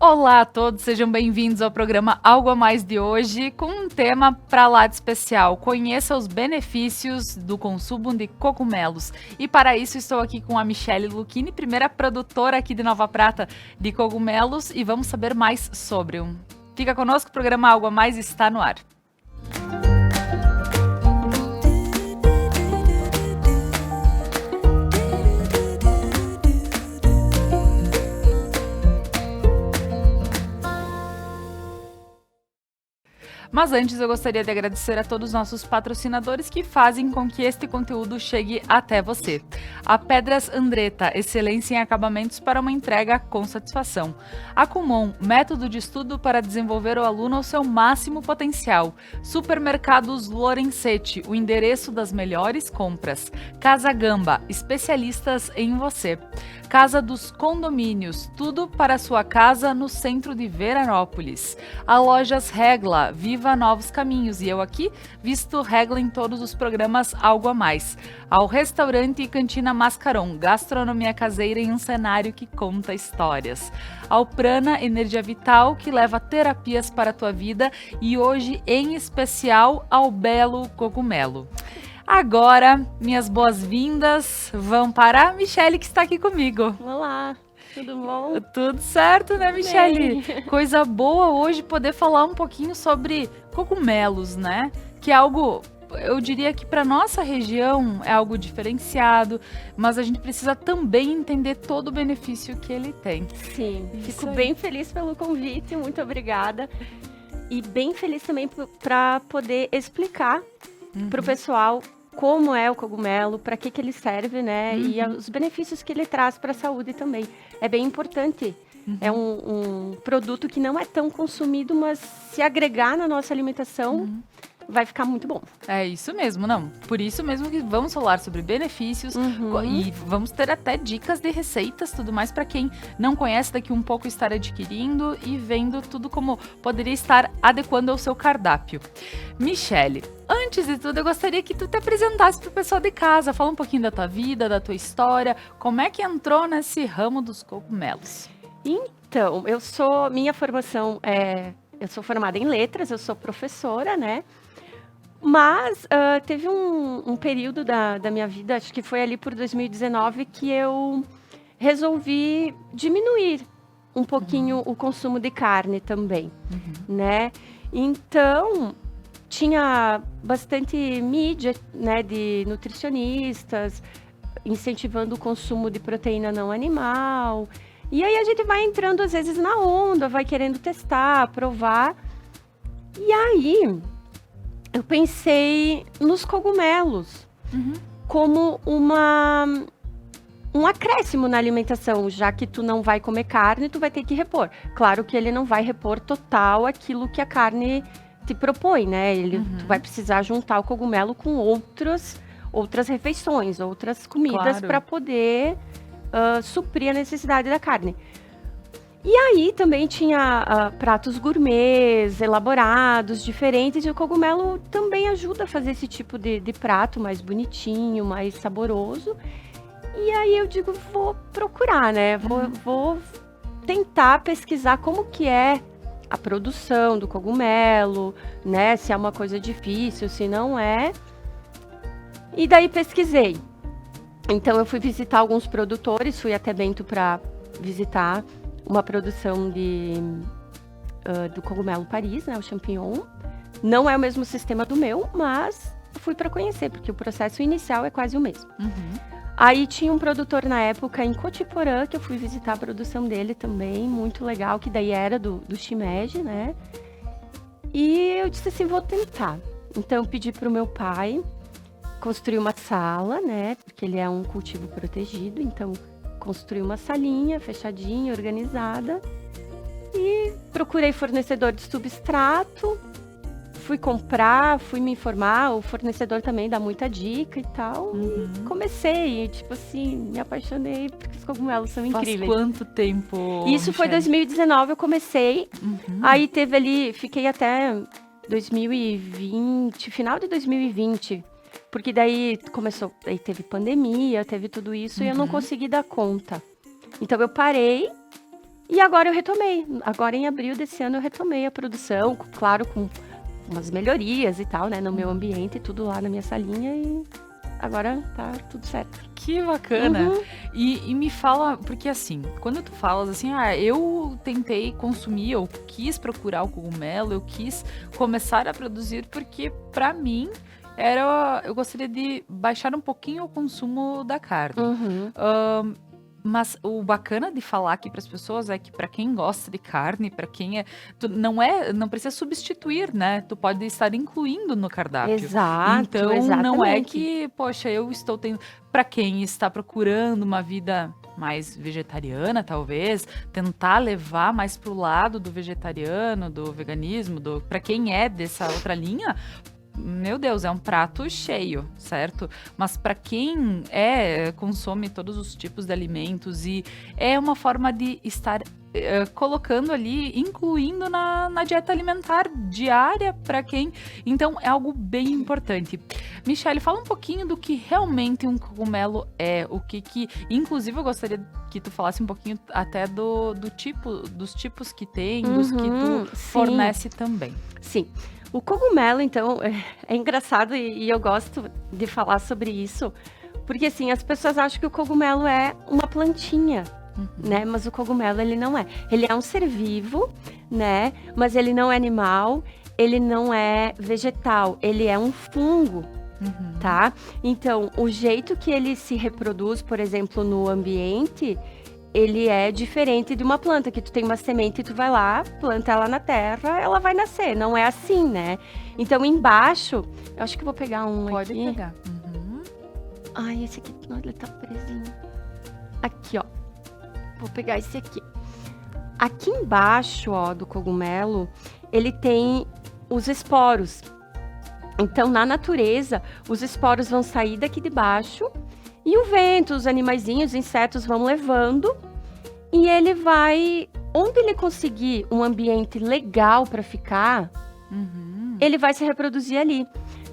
Olá a todos, sejam bem-vindos ao programa Algo a Mais de hoje, com um tema para lá de especial. Conheça os benefícios do consumo de cogumelos. E para isso estou aqui com a Michele Lucchini, primeira produtora aqui de Nova Prata de cogumelos, e vamos saber mais sobre um. Fica conosco, o programa Algo a Mais está no ar. Mas antes eu gostaria de agradecer a todos os nossos patrocinadores que fazem com que este conteúdo chegue até você. A Pedras Andretta, excelência em acabamentos para uma entrega com satisfação. A Kumon, método de estudo para desenvolver o aluno ao seu máximo potencial. Supermercados Lorenzetti, o endereço das melhores compras. Casa Gamba, especialistas em você. Casa dos Condomínios, tudo para a sua casa no centro de Veranópolis. A Lojas Regla, viva novos caminhos, e eu aqui visto Regla em todos os programas Algo a Mais. Ao Restaurante e Cantina Mascaron, gastronomia caseira em um cenário que conta histórias. Ao Prana Energia Vital, que leva terapias para a tua vida, e hoje em especial ao Belo Cogumelo. Agora, minhas boas-vindas vão para a Michele, que está aqui comigo. Olá, tudo bom? Tudo certo, né, Michele? Coisa boa hoje poder falar um pouquinho sobre cogumelos, né? Que é algo, eu diria que para nossa região é algo diferenciado, mas a gente precisa também entender todo o benefício que ele tem. Sim, fico bem feliz pelo convite, muito obrigada. E bem feliz também para poder explicar para o pessoal como é o cogumelo, para que ele serve, né? E os benefícios que ele traz para a saúde também. É bem importante. É um produto que não é tão consumido, mas se agregar na nossa alimentação, vai ficar muito bom. É isso mesmo, não. Por isso mesmo que vamos falar sobre benefícios e vamos ter até dicas de receitas, tudo mais para quem não conhece, daqui um pouco estar adquirindo e vendo tudo como poderia estar adequando ao seu cardápio. Michele, antes de tudo, eu gostaria que tu te apresentasse para o pessoal de casa, fala um pouquinho da tua vida, da tua história, como é que entrou nesse ramo dos cogumelos? Então, minha formação eu sou formada em letras, eu sou professora, né? Mas teve um período da minha vida, acho que foi ali por 2019, que eu resolvi diminuir um pouquinho o consumo de carne também, né? Então, tinha bastante mídia, né, de nutricionistas incentivando o consumo de proteína não animal. E aí a gente vai entrando, às vezes, na onda, vai querendo testar, provar. E aí eu pensei nos cogumelos como um acréscimo na alimentação, já que tu não vai comer carne, tu vai ter que repor. Claro que ele não vai repor total aquilo que a carne te propõe, né? Tu vai precisar juntar o cogumelo com outras refeições, outras comidas para poder suprir a necessidade da carne. E aí também tinha pratos gourmets, elaborados, diferentes, e o cogumelo também ajuda a fazer esse tipo de prato mais bonitinho, mais saboroso. E aí eu digo, vou procurar, né? Vou tentar pesquisar como que é a produção do cogumelo, né? Se é uma coisa difícil, se não é. E daí pesquisei. Então eu fui visitar alguns produtores, fui até Bento para visitar uma produção do cogumelo Paris, né, o champignon. Não é o mesmo sistema do meu, mas fui para conhecer, porque o processo inicial é quase o mesmo. Aí tinha um produtor na época em Cotiporã, que eu fui visitar a produção dele também, muito legal, que daí era do shimeji, né? E eu disse assim, vou tentar. Então eu pedi para o meu pai construir uma sala, né, porque ele é um cultivo protegido, então construí uma salinha fechadinha, organizada, e procurei fornecedor de substrato, fui comprar, fui me informar, o fornecedor também dá muita dica e tal. Comecei, tipo assim, me apaixonei porque os cogumelos são incríveis. Faz quanto tempo? Isso foi 2019, eu comecei, aí teve ali, fiquei até 2020, final de 2020, porque daí teve pandemia, teve tudo isso, e eu não consegui dar conta. Então eu parei E agora eu retomei. Agora em abril desse ano eu retomei a produção, claro, com umas melhorias e tal, né, no meu ambiente, tudo lá na minha salinha e agora tá tudo certo. Que bacana. Uhum. E me fala, porque assim, quando tu falas assim, eu tentei consumir, eu quis procurar o cogumelo, eu quis começar a produzir, porque pra mim eu gostaria de baixar um pouquinho o consumo da carne. Uhum. Mas o bacana de falar aqui para as pessoas é que para quem gosta de carne, para quem não precisa substituir, né? Tu pode estar incluindo no cardápio. Exato, Então não é exatamente. que, poxa, eu estou tendo, para quem está procurando uma vida mais vegetariana, talvez, tentar levar mais pro lado do vegetariano, do veganismo, para quem é dessa outra linha, meu Deus, é um prato cheio, certo? Mas para quem consome todos os tipos de alimentos e é uma forma de estar colocando ali, incluindo na dieta alimentar diária para quem. Então é algo bem importante. Michele, fala um pouquinho do que realmente um cogumelo é, inclusive eu gostaria que tu falasse um pouquinho até dos tipos que tem, dos que tu fornece também. Sim. O cogumelo, então, é engraçado e eu gosto de falar sobre isso, porque assim, as pessoas acham que o cogumelo é uma plantinha, né? Mas o cogumelo, ele não é. Ele é um ser vivo, né? Mas ele não é animal, ele não é vegetal, ele é um fungo, tá? Então, o jeito que ele se reproduz, por exemplo, no ambiente, ele é diferente de uma planta, que tu tem uma semente e tu vai lá, planta ela na terra, ela vai nascer. Não é assim, né? Então, embaixo, eu acho que vou pegar um Pode aqui. pegar. Ai, esse aqui, não, ele tá presinho. Aqui, ó. Vou pegar esse aqui. Aqui embaixo, ó, do cogumelo, ele tem os esporos. Então, na natureza, os esporos vão sair daqui de baixo e o vento, os animaizinhos, os insetos vão levando e ele vai, onde ele conseguir um ambiente legal para ficar, ele vai se reproduzir ali.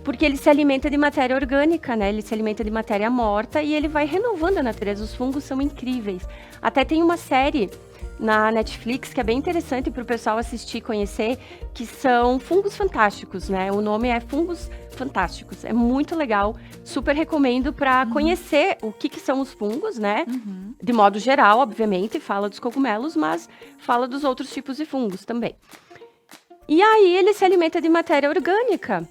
Porque ele se alimenta de matéria orgânica, né? Ele se alimenta de matéria morta e ele vai renovando a natureza. Os fungos são incríveis. Até tem uma série na Netflix que é bem interessante para o pessoal assistir e conhecer, que são Fungos Fantásticos, né? O nome é Fungos Fantásticos. É muito legal. Super recomendo para conhecer o que são os fungos, né? De modo geral, obviamente, fala dos cogumelos, mas fala dos outros tipos de fungos também. E aí ele se alimenta de matéria orgânica.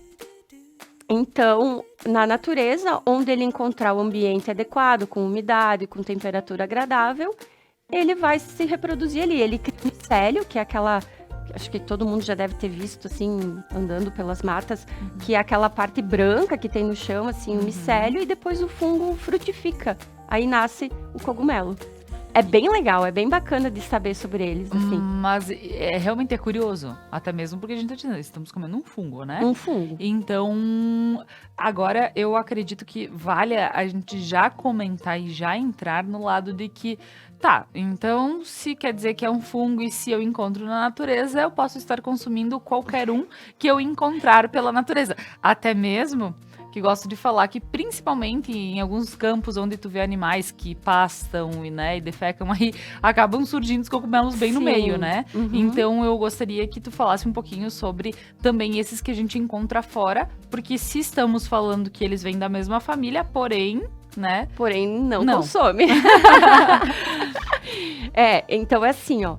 Então, na natureza, onde ele encontrar o ambiente adequado, com umidade, com temperatura agradável, ele vai se reproduzir ali. Ele cria um micélio, que é aquela... Acho que todo mundo já deve ter visto, assim, andando pelas matas, que é aquela parte branca que tem no chão, assim, o micélio, e depois o fungo frutifica. Aí nasce o cogumelo. É bem legal, é bem bacana de saber sobre eles, assim. Mas realmente é curioso, até mesmo porque a gente tá dizendo, estamos comendo um fungo, né? Um fungo. Então, agora eu acredito que vale a gente já comentar e já entrar no lado de que, tá, então se quer dizer que é um fungo e se eu encontro na natureza, eu posso estar consumindo qualquer um que eu encontrar pela natureza. Até mesmo... que gosto de falar que principalmente em alguns campos onde tu vê animais que pastam e defecam aí, acabam surgindo os cogumelos bem no meio, né? Então eu gostaria que tu falasse um pouquinho sobre também esses que a gente encontra fora, porque se estamos falando que eles vêm da mesma família, porém, né? Porém, não consome. Então é assim, ó.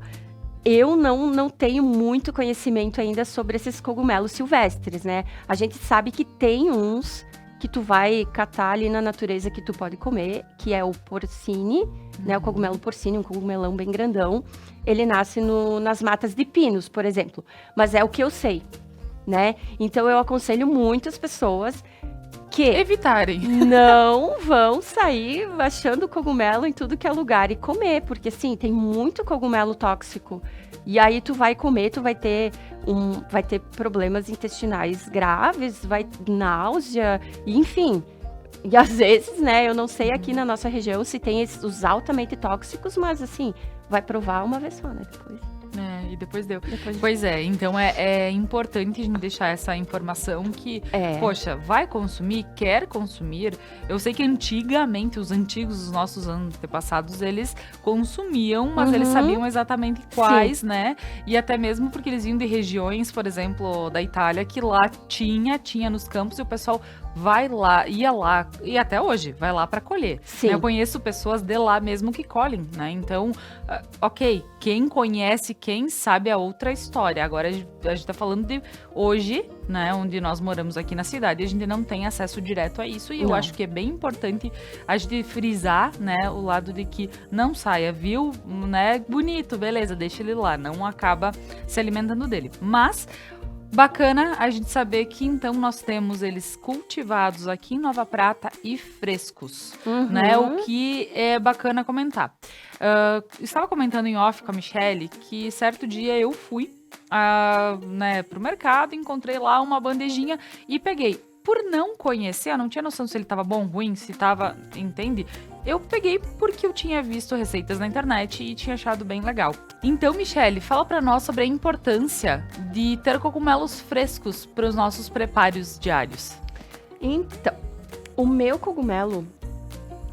Eu não tenho muito conhecimento ainda sobre esses cogumelos silvestres, né? A gente sabe que tem uns que tu vai catar ali na natureza que tu pode comer, que é o porcine, né? O cogumelo porcine, um cogumelão bem grandão. Ele nasce nas matas de pinos, por exemplo. Mas é o que eu sei, né? Então eu aconselho muitas pessoas que evitarem. Não vão sair achando cogumelo em tudo que é lugar e comer, porque assim, tem muito cogumelo tóxico. E aí tu vai comer, tu vai ter problemas intestinais graves, vai náusea, enfim. E às vezes, né, eu não sei aqui na nossa região se tem os altamente tóxicos, mas assim, vai provar uma vez só, né, depois. E depois deu. Depois Pois é, então é importante a gente deixar essa informação que, poxa, vai consumir, quer consumir. Eu sei que antigamente, os nossos antepassados, eles consumiam, mas eles sabiam exatamente quais, né? E até mesmo porque eles vinham de regiões, por exemplo, da Itália, que lá tinha nos campos e o pessoal ia lá, e até hoje, vai lá para colher. Sim. Eu conheço pessoas de lá mesmo que colhem, né? Então, ok, quem conhece, quem sabe a outra história. Agora, a gente tá falando de hoje, né? Onde nós moramos aqui na cidade, a gente não tem acesso direto a isso. E eu acho que é bem importante a gente frisar, né? O lado de que não saia, viu? Né? Bonito, beleza, deixa ele lá. Não acaba se alimentando dele. Mas bacana a gente saber que então nós temos eles cultivados aqui em Nova Prata e frescos, né? O que é bacana comentar. Estava comentando em off com a Michelle que certo dia eu fui né, pro mercado, encontrei lá uma bandejinha e peguei. Por não conhecer, eu não tinha noção se ele tava bom, ruim, se tava, entende? Eu peguei porque eu tinha visto receitas na internet e tinha achado bem legal. Então, Michelle, fala pra nós sobre a importância de ter cogumelos frescos para os nossos preparos diários. Então, o meu cogumelo,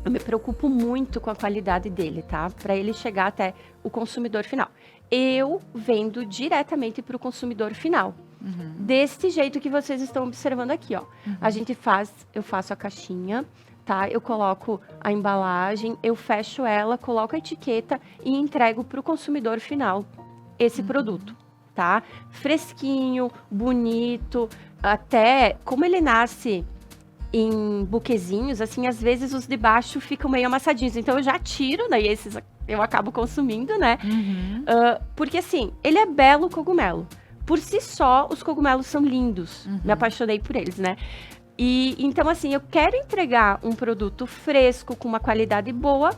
eu me preocupo muito com a qualidade dele, tá? Para ele chegar até o consumidor final. Eu vendo diretamente para o consumidor final. Desse jeito que vocês estão observando aqui, ó. Eu faço a caixinha, tá? Eu coloco a embalagem, eu fecho ela, coloco a etiqueta e entrego para o consumidor final esse produto, tá? Fresquinho, bonito, até como ele nasce em buquezinhos, assim, às vezes os de baixo ficam meio amassadinhos. Então eu já tiro, daí esses eu acabo consumindo, né? Porque assim, ele é belo cogumelo. Por si só, os cogumelos são lindos. Me apaixonei por eles, né? E então, assim, eu quero entregar um produto fresco, com uma qualidade boa,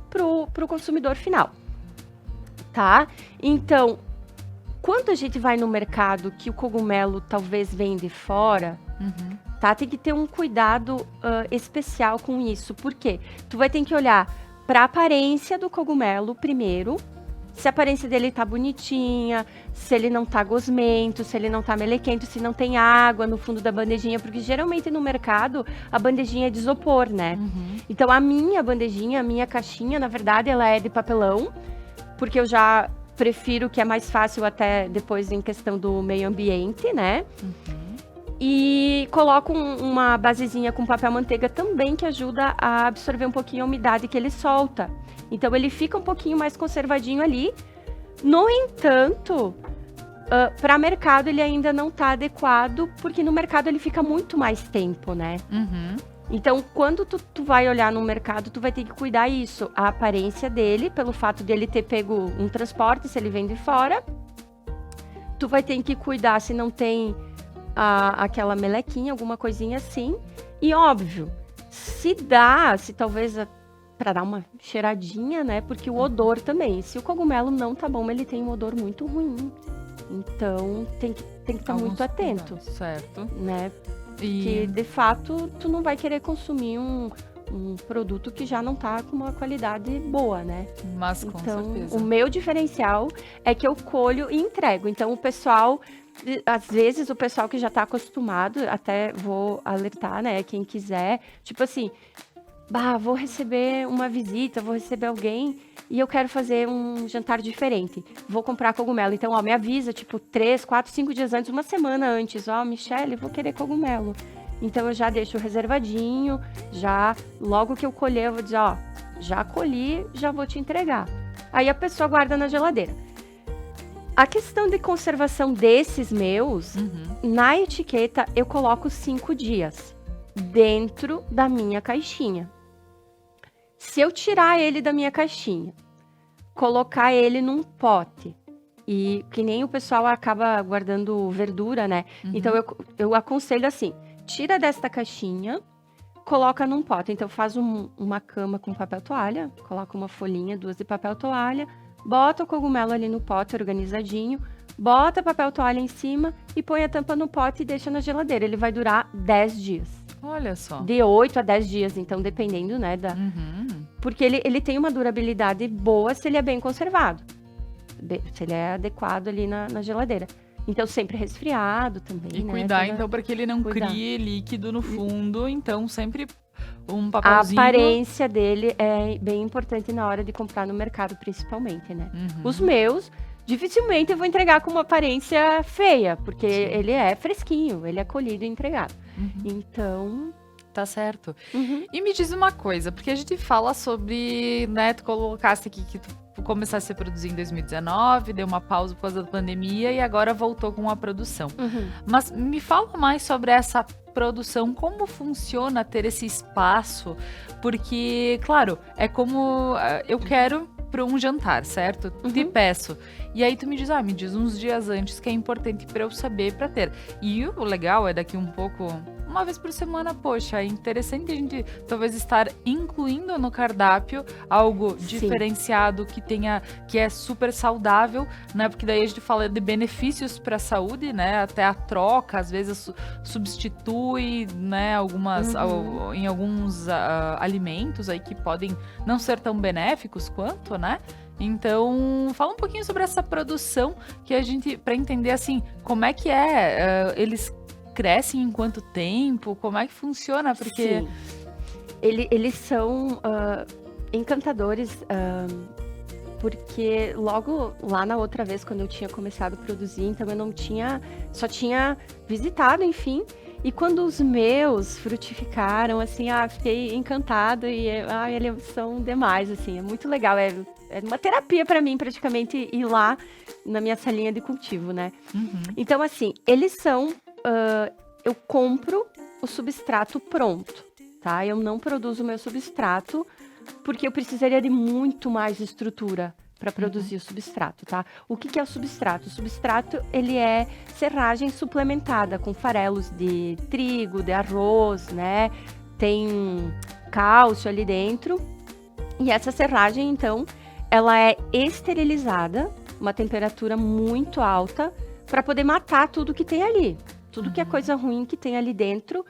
pro consumidor final, tá? Então, quando a gente vai no mercado que o cogumelo talvez vem de fora, tá? Tem que ter um cuidado especial com isso. Por quê? Tu vai ter que olhar para a aparência do cogumelo primeiro, se a aparência dele tá bonitinha, se ele não tá gosmento, se ele não tá melequento, se não tem água no fundo da bandejinha, porque geralmente no mercado a bandejinha é de isopor, né? Então a minha bandejinha, a minha caixinha, na verdade, ela é de papelão, porque eu já prefiro, que é mais fácil até depois em questão do meio ambiente, né? E coloco uma basezinha com papel manteiga também, que ajuda a absorver um pouquinho a umidade que ele solta. Então, ele fica um pouquinho mais conservadinho ali. No entanto, para mercado, ele ainda não está adequado, porque no mercado ele fica muito mais tempo, né? Então, quando tu vai olhar no mercado, tu vai ter que cuidar isso. A aparência dele, pelo fato de ele ter pego um transporte, se ele vem de fora. Tu vai ter que cuidar se não tem aquela melequinha, alguma coisinha assim. E óbvio, se talvez para dar uma cheiradinha, né? Porque o odor também. Se o cogumelo não tá bom, ele tem um odor muito ruim. Então, tem que estar muito atento. Certo. Né? Porque, de fato, tu não vai querer consumir um produto que já não tá com uma qualidade boa, né? Mas com certeza. O meu diferencial é que eu colho e entrego. Então, o pessoal... Às vezes, o pessoal que já tá acostumado, até vou alertar, né? Quem quiser, tipo assim... vou receber uma visita, vou receber alguém e eu quero fazer um jantar diferente. Vou comprar cogumelo. Então, me avisa, tipo, 3, 4, 5 dias antes, uma semana antes. Michelle, vou querer cogumelo. Então, eu já deixo reservadinho, logo que eu colher, eu vou dizer, já colhi, já vou te entregar. Aí a pessoa guarda na geladeira. A questão de conservação desses meus, na etiqueta, eu coloco 5 dias dentro da minha caixinha. Se eu tirar ele da minha caixinha, colocar ele num pote, e que nem o pessoal acaba guardando verdura, né? Então, eu aconselho assim, tira desta caixinha, coloca num pote. Então, faz uma cama com papel toalha, coloca uma folhinha, 2 de papel toalha, bota o cogumelo ali no pote organizadinho, bota papel toalha em cima e põe a tampa no pote e deixa na geladeira. Ele vai durar 10 dias. Olha só. De 8 a 10 dias, então, dependendo, né, Porque ele tem uma durabilidade boa se ele é bem conservado. se ele é adequado ali na geladeira. Então, sempre resfriado também, E né? cuidar, então, para que ele não Cuidar. crie líquido no fundo. Então, sempre um A papelzinho. aparência dele é bem importante na hora de comprar no mercado, principalmente, né? Uhum. Os meus, dificilmente eu vou entregar com uma aparência feia, porque Sim. ele é fresquinho, ele é colhido e entregado. Uhum. Então, Tá certo. uhum, E me diz uma coisa, porque a gente fala sobre, né, tu colocaste aqui que tu começaste a produzir em 2019, deu uma pausa por causa da pandemia e agora voltou com a produção. uhum. Mas me fala mais sobre essa produção, como funciona ter esse espaço, porque, claro, é como eu quero para um jantar, certo? Te Uhum. peço. E aí tu me diz uns dias antes que é importante para eu saber para ter. E o legal é daqui um pouco, uma vez por semana, poxa, é interessante a gente talvez estar incluindo no cardápio algo Sim. diferenciado que é super saudável, né? Porque daí a gente fala de benefícios para a saúde, né? Até a troca, às vezes substitui, né? Em alguns alimentos aí que podem não ser tão benéficos quanto, né? Então, fala um pouquinho sobre essa produção que a gente, para entender assim, como é que eles crescem em quanto tempo, como é que funciona, porque Sim. Eles são encantadores, porque logo lá na outra vez, quando eu tinha começado a produzir, então eu não tinha, só tinha visitado, enfim. E quando os meus frutificaram, assim, fiquei encantada e eles são demais, assim, é muito legal. É uma terapia para mim, praticamente, ir lá na minha salinha de cultivo, né? Uhum. Então, assim, eles são... eu compro o substrato pronto, tá? Eu não produzo o meu substrato, porque eu precisaria de muito mais estrutura para produzir o substrato, tá? O que é o substrato? O substrato, ele é serragem suplementada com farelos de trigo, de arroz, né? Tem cálcio ali dentro. E essa serragem, então, ela é esterilizada, uma temperatura muito alta, para poder matar tudo que tem ali. Tudo que é coisa ruim que tem ali dentro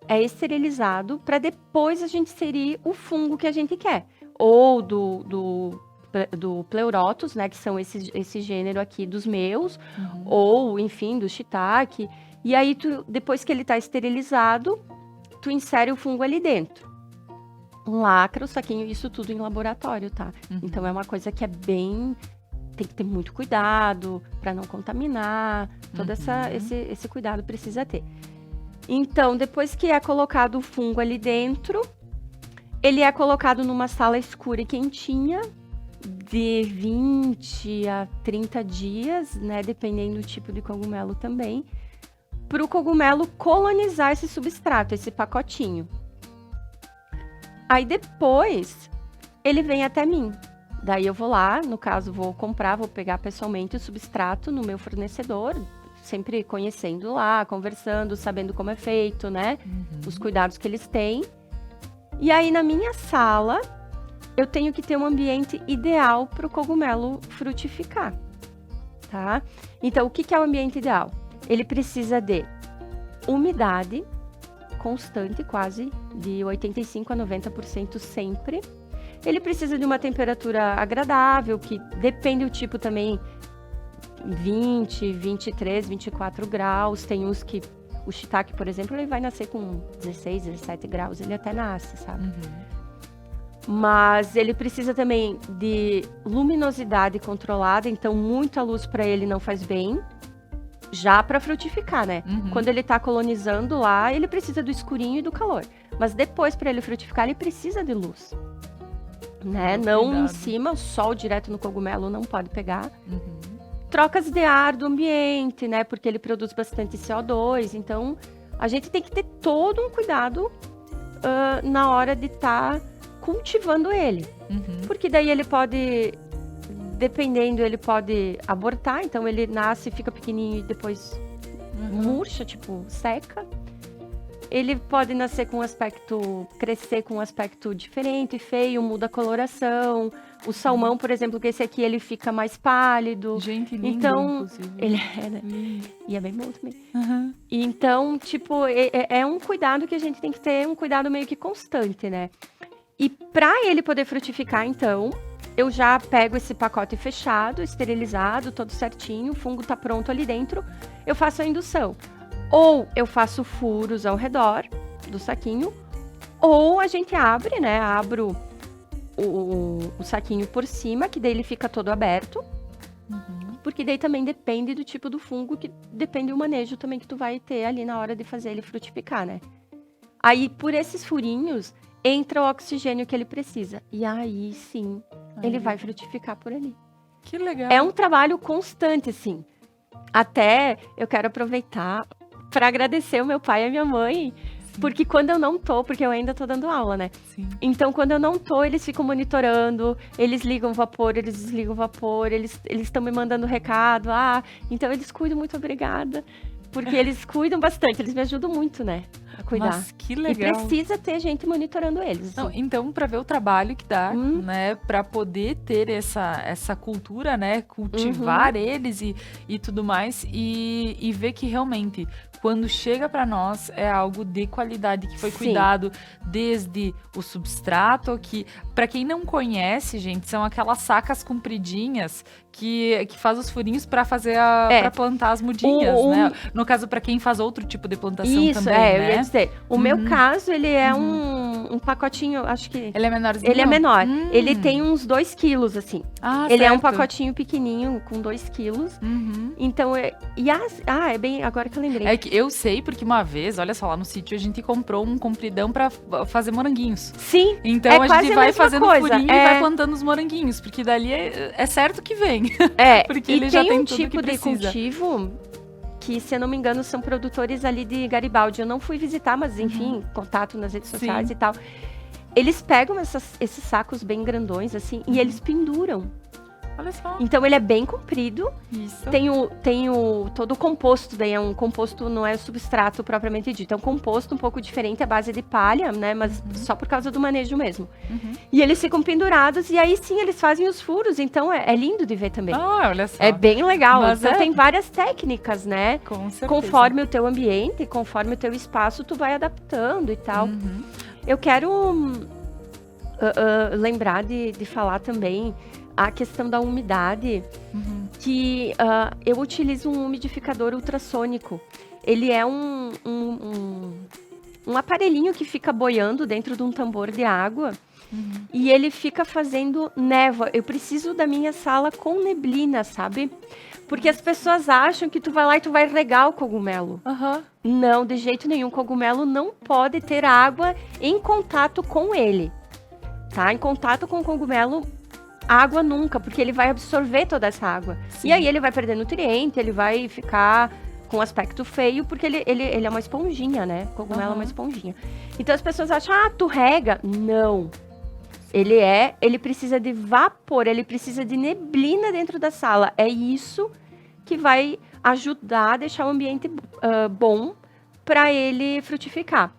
é esterilizado para depois a gente inserir o fungo que a gente quer. Ou do Pleurotus, né, que são esse gênero aqui dos meus, ou, enfim, do shiitake. E aí, depois que ele está esterilizado, tu insere o fungo ali dentro. Lacra o saquinho, isso tudo em laboratório, tá? Uhum. Então, é uma coisa que é bem... Tem que ter muito cuidado para não contaminar. Todo esse cuidado precisa ter. Então, depois que é colocado o fungo ali dentro, ele é colocado numa sala escura e quentinha, de 20 a 30 dias, né? Dependendo do tipo de cogumelo também, para o cogumelo colonizar esse substrato, esse pacotinho. Aí depois, ele vem até mim. Daí eu vou lá, no caso, vou pegar pessoalmente o substrato no meu fornecedor, sempre conhecendo lá, conversando, sabendo como é feito, né? Os cuidados que eles têm. E aí, na minha sala, eu tenho que ter um ambiente ideal para o cogumelo frutificar, tá? Então, o que é o ambiente ideal? Ele precisa de umidade constante, quase de 85% a 90% sempre. Ele precisa de uma temperatura agradável, que depende do tipo também, 20, 23, 24 graus. Tem uns que, o shiitake, por exemplo, ele vai nascer com 16, 17 graus, ele até nasce, sabe? Mas ele precisa também de luminosidade controlada, então muita luz para ele não faz bem, já para frutificar, né? Quando ele tá colonizando lá, ele precisa do escurinho e do calor. Mas depois, para ele frutificar, ele precisa de luz. Né? Não em cima, o sol direto no cogumelo não pode pegar. Trocas de ar do ambiente, né? Porque ele produz bastante CO2. Então, a gente tem que ter todo um cuidado na hora de estar cultivando ele. Porque daí ele pode, dependendo, ele pode abortar. Então, ele nasce, fica pequenininho e depois murcha, tipo, seca. Ele pode nascer com um aspecto, crescer com um aspecto diferente, feio, muda a coloração. O salmão, por exemplo, que esse aqui, ele fica mais pálido. Gente, lindo, então, inclusive. Ele é, né? E é bem bom também. Então, tipo, é um cuidado que a gente tem que ter, um cuidado meio que constante, né? E para ele poder frutificar, então, eu já pego esse pacote fechado, esterilizado, todo certinho, o fungo tá pronto ali dentro, eu faço a indução. Ou eu faço furos ao redor do saquinho, ou a gente abre, né? Abro o saquinho por cima, que daí ele fica todo aberto. Porque daí também depende do tipo do fungo, que depende do manejo também que tu vai ter ali na hora de fazer ele frutificar, né? Aí, por esses furinhos, entra o oxigênio que ele precisa. E aí, sim, ele vai frutificar por ali. Que legal. É um trabalho constante, assim. Até eu quero aproveitar para agradecer o meu pai e a minha mãe, porque quando eu não tô, porque eu ainda tô dando aula, né? Sim. Então, quando eu não tô, eles ficam monitorando, eles ligam o vapor, eles desligam o vapor, eles estão me mandando recado. Então eles cuidam, muito obrigada. Porque eles cuidam bastante, eles me ajudam muito, né? A cuidar. Mas que legal. E precisa ter gente monitorando eles. Não, Assim. então, para ver o trabalho que dá, né? Para poder ter essa cultura, né? Cultivar eles e tudo mais. E ver que realmente, quando chega para nós, é algo de qualidade, que foi cuidado desde o substrato, que, para quem não conhece, gente, são aquelas sacas compridinhas que faz os furinhos para fazer para plantar as mudinhas, né? No caso, para quem faz outro tipo de plantação também, né? Eu ia dizer. O meu caso, ele é um pacotinho, acho que... Ele é menorzinho? Ele é menor. Ele tem uns 2 quilos, assim. Ele certo. é um pacotinho pequenininho, com 2 quilos. Então, é bem... Agora que eu lembrei. É que eu sei, porque uma vez, olha só, lá no sítio, a gente comprou um compridão pra fazer moranguinhos. Sim, então a gente vai fazendo coisa. furinho e vai plantando os moranguinhos, porque dali é certo que vem. Porque ele já tem tudo que precisa. De cultivo que, se eu não me engano, são produtores ali de Garibaldi. Eu não fui visitar, mas enfim, contato nas redes sociais e tal. Eles pegam esses sacos bem grandões, assim, e eles penduram. Olha só. Então ele é bem comprido. Isso. Tem todo o composto, daí é um composto, não é substrato propriamente dito. É um composto um pouco diferente, à base de palha, né? Mas só por causa do manejo mesmo. E eles ficam pendurados e aí sim eles fazem os furos. Então é lindo de ver também. Olha só. É bem legal. Mas então tem várias técnicas, né? Com certeza. Conforme o teu ambiente, conforme o teu espaço, tu vai adaptando e tal. Eu quero lembrar de falar também a questão da umidade, que eu utilizo um umidificador ultrassônico. Ele é um aparelhinho que fica boiando dentro de um tambor de água e ele fica fazendo névoa. Eu preciso da minha sala com neblina, sabe? Porque as pessoas acham que tu vai lá e tu vai regar o cogumelo. Não, de jeito nenhum. O cogumelo não pode ter água em contato com ele. Tá? Em contato com o cogumelo, água nunca, porque ele vai absorver toda essa água. Sim. E aí ele vai perder nutriente, ele vai ficar com aspecto feio, porque ele é uma esponjinha, né? O cogumelo é uma esponjinha. Então as pessoas acham, tu rega. Não. Ele precisa de vapor, ele precisa de neblina dentro da sala. É isso que vai ajudar a deixar o ambiente bom para ele frutificar.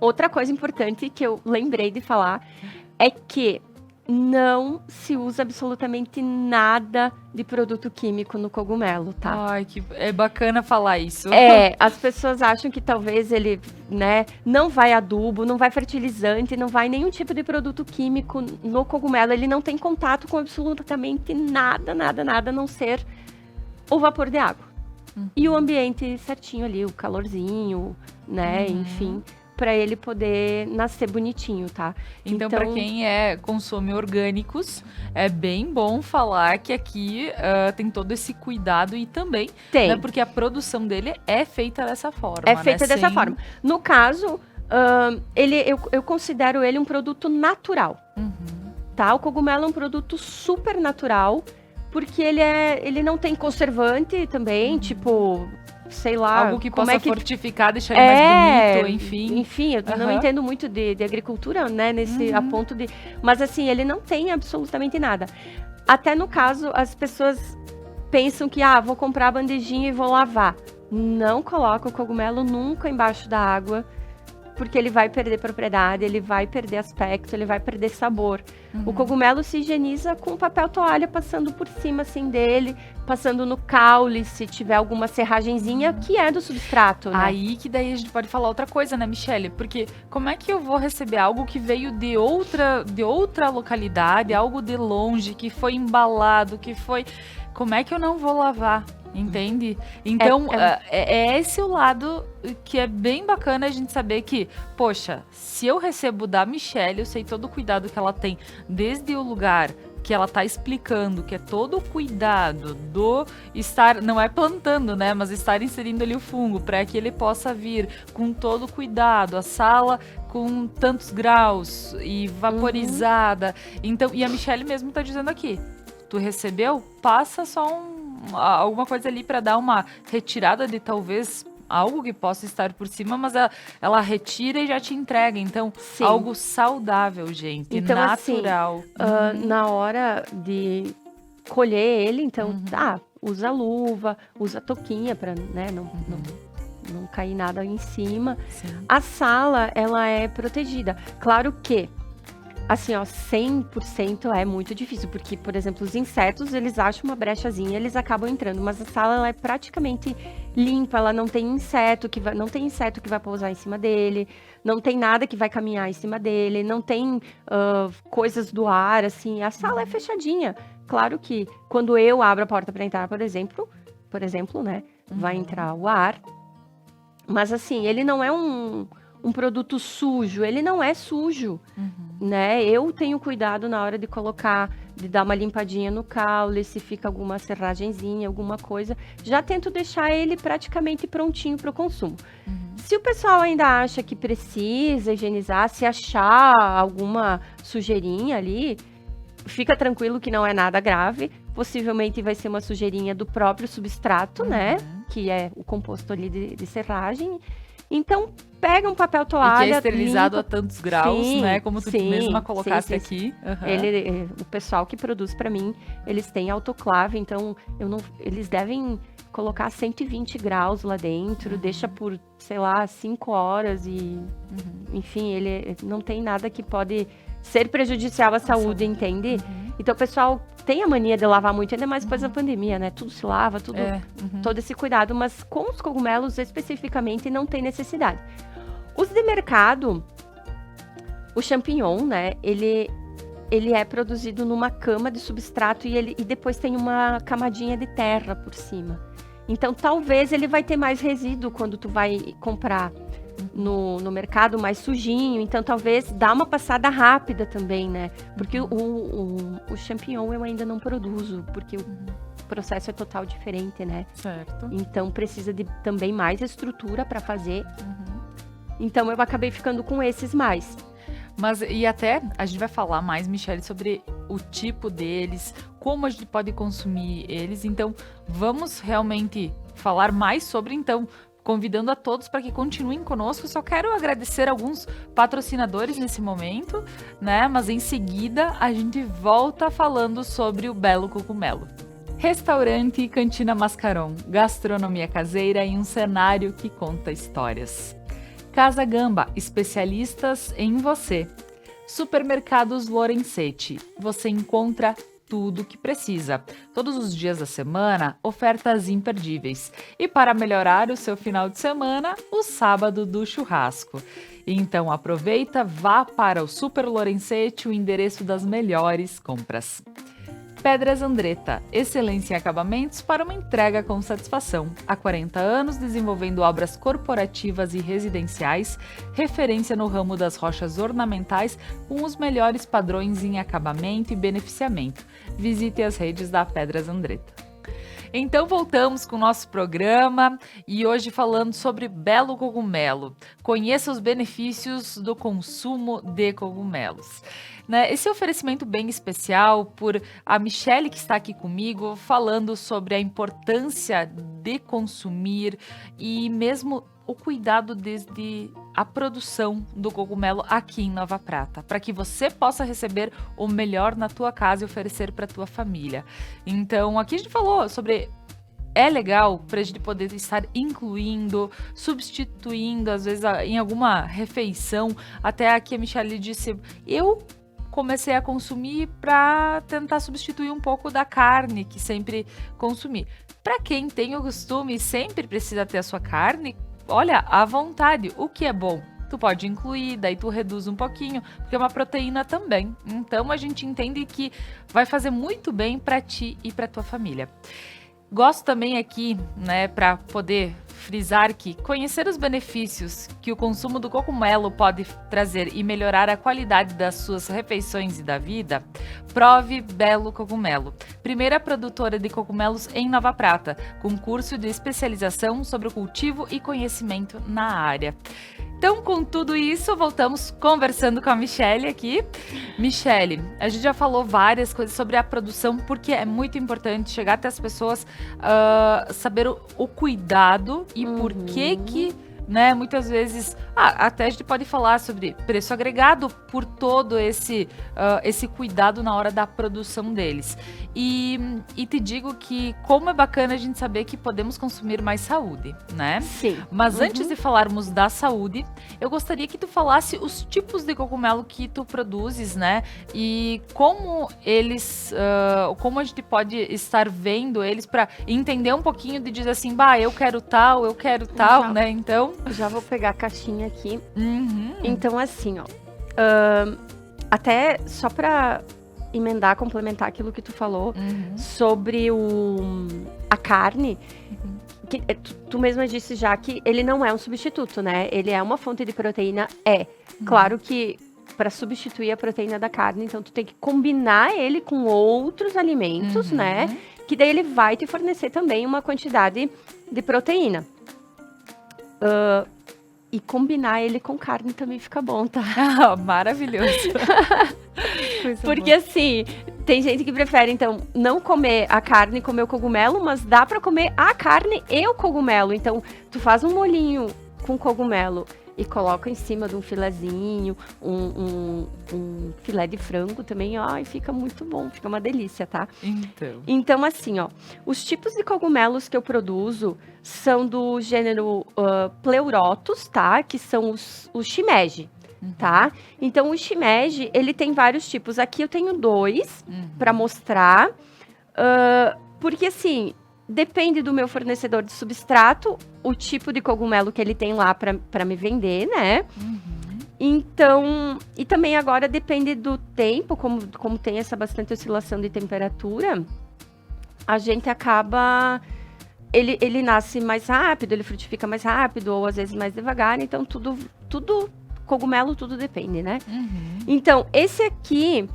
Outra coisa importante que eu lembrei de falar é que não se usa absolutamente nada de produto químico no cogumelo, tá? Ai, que é bacana falar isso. As pessoas acham que talvez ele, né, não vai adubo, não vai fertilizante, não vai nenhum tipo de produto químico no cogumelo. Ele não tem contato com absolutamente nada, a não ser o vapor de água. E o ambiente certinho ali, o calorzinho, né, enfim, para ele poder nascer bonitinho, tá? Então para quem consome orgânicos, é bem bom falar que aqui tem todo esse cuidado e também, né, porque a produção dele é feita dessa forma. É feita dessa forma. No caso, eu considero ele um produto natural, tá? O cogumelo é um produto super natural, porque ele não tem conservante também, tipo, sei lá... Algo que possa fortificar, deixar ele mais bonito, enfim. Enfim, eu não entendo muito de agricultura, né, a ponto de... Mas assim, ele não tem absolutamente nada. Até no caso, as pessoas pensam que, vou comprar a bandejinha e vou lavar. Não coloca o cogumelo nunca embaixo da água, porque ele vai perder propriedade, ele vai perder aspecto, ele vai perder sabor. O cogumelo se higieniza com papel toalha passando por cima assim dele, passando no caule, se tiver alguma serragenzinha que é do substrato, né? Aí que daí a gente pode falar outra coisa, né, Michele? Porque como é que eu vou receber algo que veio de outra localidade, algo de longe, que foi embalado, que foi... Como é que eu não vou lavar? Entende? Então, é esse o lado que é bem bacana a gente saber que, poxa, se eu recebo da Michele, eu sei todo o cuidado que ela tem, desde o lugar que ela tá explicando, que é todo o cuidado do estar, não é plantando, né, mas estar inserindo ali o fungo, para que ele possa vir com todo o cuidado, a sala com tantos graus e vaporizada. Então, e a Michele mesmo tá dizendo aqui, tu recebeu? Passa só alguma coisa ali para dar uma retirada de talvez algo que possa estar por cima, mas ela retira e já te entrega. Então, Sim. algo saudável, gente, Então, natural. Assim, na hora de colher ele, então, usa luva, usa touquinha para, né, não cair nada em cima. Sim. A sala, ela é protegida. Claro que, assim, ó, 100% é muito difícil, porque, por exemplo, os insetos, eles acham uma brechazinha, eles acabam entrando, mas a sala, ela é praticamente limpa, ela não tem inseto que vai pousar em cima dele, não tem nada que vai caminhar em cima dele, não tem coisas do ar, assim, a sala é fechadinha. Claro que quando eu abro a porta para entrar, por exemplo, né, vai entrar o ar, mas assim, ele não é um produto sujo, ele não é sujo, né? Eu tenho cuidado na hora de colocar, de dar uma limpadinha no caule, se fica alguma serragenzinha, alguma coisa, já tento deixar ele praticamente prontinho para o consumo. Se o pessoal ainda acha que precisa higienizar, se achar alguma sujeirinha ali, fica tranquilo que não é nada grave, possivelmente vai ser uma sujeirinha do próprio substrato, né? Que é o composto ali de serragem. Então, pega um papel toalha. E que é esterilizado limpa. a tantos graus, Sim, né? Como tu mesma colocaste sim. aqui. O pessoal que produz para mim, eles têm autoclave, então eles devem colocar 120 graus lá dentro, deixa por, sei lá, 5 horas e, enfim, ele não tem nada que pode ser prejudicial à saúde, entende? Então, o pessoal tem a mania de lavar muito, ainda mais depois da pandemia, né? Tudo se lava, tudo, todo esse cuidado, mas com os cogumelos especificamente não tem necessidade. Os de mercado, o champignon, né? Ele é produzido numa cama de substrato e depois tem uma camadinha de terra por cima. Então, talvez ele vai ter mais resíduo quando tu vai comprar no mercado mais sujinho, então talvez dá uma passada rápida também, né? Porque o champignon eu ainda não produzo, porque o processo é total diferente, né? Certo. Então precisa de também mais estrutura para fazer. Então eu acabei ficando com esses mais. Mas, e até, a gente vai falar mais, Michele, sobre o tipo deles, como a gente pode consumir eles. Então, vamos realmente falar mais sobre, então, convidando a todos para que continuem conosco. Só quero agradecer alguns patrocinadores nesse momento, né? Mas em seguida, a gente volta falando sobre o Belo Cogumelo. Restaurante Cantina Mascaron, gastronomia caseira e um cenário que conta histórias. Casa Gamba, especialistas em você. Supermercados Lorenzetti, você encontra tudo o que precisa. Todos os dias da semana, ofertas imperdíveis. E para melhorar o seu final de semana, o sábado do churrasco. Então aproveita, vá para o Super Lorenzetti, o endereço das melhores compras. Pedras Andretta, excelência em acabamentos para uma entrega com satisfação. Há 40 anos desenvolvendo obras corporativas e residenciais, referência no ramo das rochas ornamentais com os melhores padrões em acabamento e beneficiamento. Visite as redes da Pedras Andretta. Então voltamos com o nosso programa e hoje falando sobre Belo Cogumelo. Conheça os benefícios do consumo de cogumelos. Esse oferecimento bem especial por a Michele, que está aqui comigo, falando sobre a importância de consumir e mesmo o cuidado desde a produção do cogumelo aqui em Nova Prata, para que você possa receber o melhor na tua casa e oferecer para tua família. Então, aqui a gente falou sobre é legal pra gente poder estar incluindo, substituindo, às vezes, em alguma refeição. Até aqui a Michelle disse, eu comecei a consumir para tentar substituir um pouco da carne que sempre consumi. Para quem tem o costume e sempre precisa ter a sua carne, olha, à vontade, o que é bom. Tu pode incluir, daí tu reduz um pouquinho, porque é uma proteína também. Então a gente entende que vai fazer muito bem para ti e para tua família. Gosto também aqui, né, para poder frisar que conhecer os benefícios que o consumo do cogumelo pode trazer e melhorar a qualidade das suas refeições e da vida, prove Belo Cogumelo, primeira produtora de cogumelos em Nova Prata, com curso de especialização sobre o cultivo e conhecimento na área. Então, com tudo isso, voltamos conversando com a Michelle aqui. Michelle, a gente já falou várias coisas sobre a produção, porque é muito importante chegar até as pessoas, saber o cuidado e por que, né, muitas vezes, até a gente pode falar sobre preço agregado por todo esse cuidado na hora da produção deles. E te digo que como é bacana a gente saber que podemos consumir mais saúde, né? Sim. Mas antes de falarmos da saúde, eu gostaria que tu falasse os tipos de cogumelo que tu produzes, né? E como eles, como a gente pode estar vendo eles para entender um pouquinho de dizer assim, bah, eu quero tal, né? Então, Já vou pegar a caixinha aqui. uhum, Então, assim, ó. Até só pra emendar, complementar aquilo que tu falou sobre a carne. Que, tu mesma disse já que ele não é um substituto, né? Ele é uma fonte de proteína, Claro que para substituir a proteína da carne, então tu tem que combinar ele com outros alimentos, né? Que daí ele vai te fornecer também uma quantidade de proteína. E combinar ele com carne também fica bom, tá? maravilhoso. Coisa Porque assim, tem gente que prefere, então, não comer a carne e comer o cogumelo, mas dá pra comer a carne e o cogumelo. Então, tu faz um molhinho com cogumelo e coloca em cima de um filezinho, um filé de frango também, ó, e fica muito bom, fica uma delícia, tá? Então, assim, ó, os tipos de cogumelos que eu produzo são do gênero Pleurotus, tá? Que são os shimeji, tá? Então, o shimeji, ele tem vários tipos. Aqui eu tenho 2 para mostrar, porque assim, depende do meu fornecedor de substrato, o tipo de cogumelo que ele tem lá para me vender, né? Então, e também agora depende do tempo, como tem essa bastante oscilação de temperatura, a gente acaba... Ele nasce mais rápido, ele frutifica mais rápido, ou às vezes mais devagar, então cogumelo, tudo depende, né? Então, esse aqui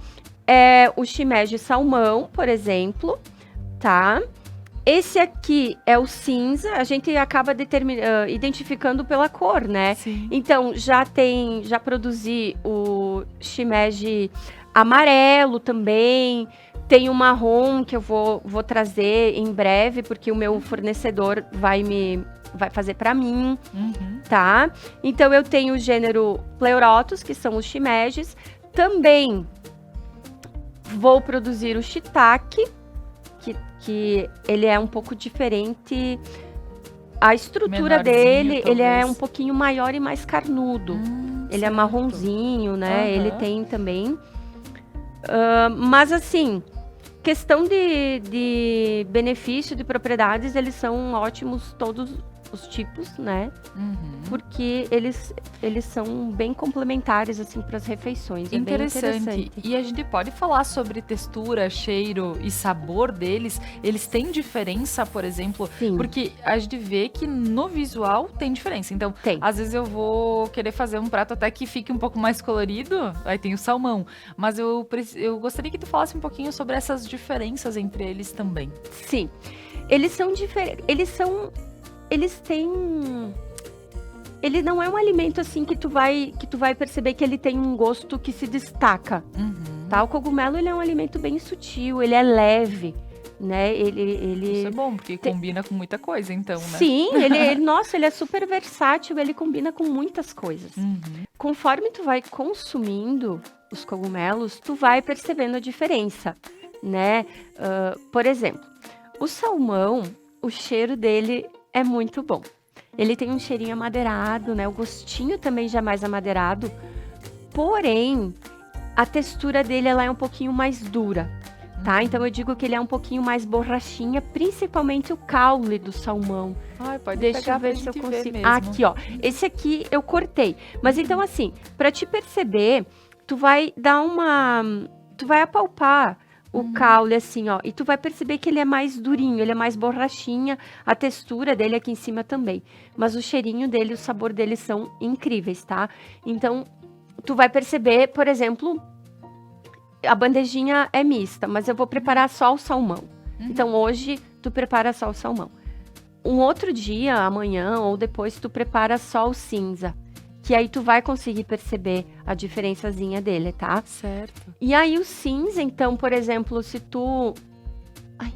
é o shimeji salmão, por exemplo, tá? Esse aqui é o cinza, a gente acaba identificando pela cor, né? Sim. Então, já produzi o shimeji amarelo também, tem o marrom que eu vou trazer em breve, porque o meu fornecedor vai fazer para mim, tá? Então, eu tenho o gênero Pleurotus, que são os shimejis. Também vou produzir o shiitake, que ele é um pouco diferente. A estrutura dele, ele é um pouquinho maior e mais carnudo. Ele é marronzinho, né? Ele tem também. Mas assim, questão de benefício, de propriedades, eles são ótimos todos os tipos, né? Porque eles são bem complementares, assim, para as refeições. É bem interessante. E a gente pode falar sobre textura, cheiro e sabor deles. Eles têm diferença, por exemplo? Sim. Porque a gente vê que no visual tem diferença. Então, às vezes eu vou querer fazer um prato até que fique um pouco mais colorido. Aí tem o salmão. Mas eu gostaria que tu falasse um pouquinho sobre essas diferenças entre eles também. Sim. Eles são diferentes. Eles têm... Ele não é um alimento assim que tu vai perceber que ele tem um gosto que se destaca, tá? O cogumelo, ele é um alimento bem sutil, ele é leve, né? Isso é bom, porque combina com muita coisa, então, né? Sim, nossa, ele é super versátil, ele combina com muitas coisas. Conforme tu vai consumindo os cogumelos, tu vai percebendo a diferença, né? Por exemplo, o o cheiro dele é muito bom. Ele tem um cheirinho amadeirado, né? O gostinho também já é mais amadeirado. Porém, a textura dele ela é um pouquinho mais dura, tá? Então eu digo que ele é um pouquinho mais borrachinha, principalmente o caule do salmão. Ai, pode Deixa pegar eu ver pra se eu gente ver consigo. mesmo. Aqui, ó. Esse aqui eu cortei. Mas então, assim, pra te perceber, tu vai dar uma. Tu vai apalpar o caule, assim, ó. E tu vai perceber que ele é mais durinho, ele é mais borrachinha. A textura dele aqui em cima também. Mas o cheirinho dele, o sabor dele são incríveis, tá? Então, tu vai perceber, por exemplo, a bandejinha é mista, mas eu vou preparar só o salmão. Então, hoje, tu prepara só o salmão. Um outro dia, amanhã ou depois, tu prepara só o cinza. Que aí tu vai conseguir perceber a diferençazinha dele, tá? Certo. E aí o cinza, então, por exemplo, se tu... Ai,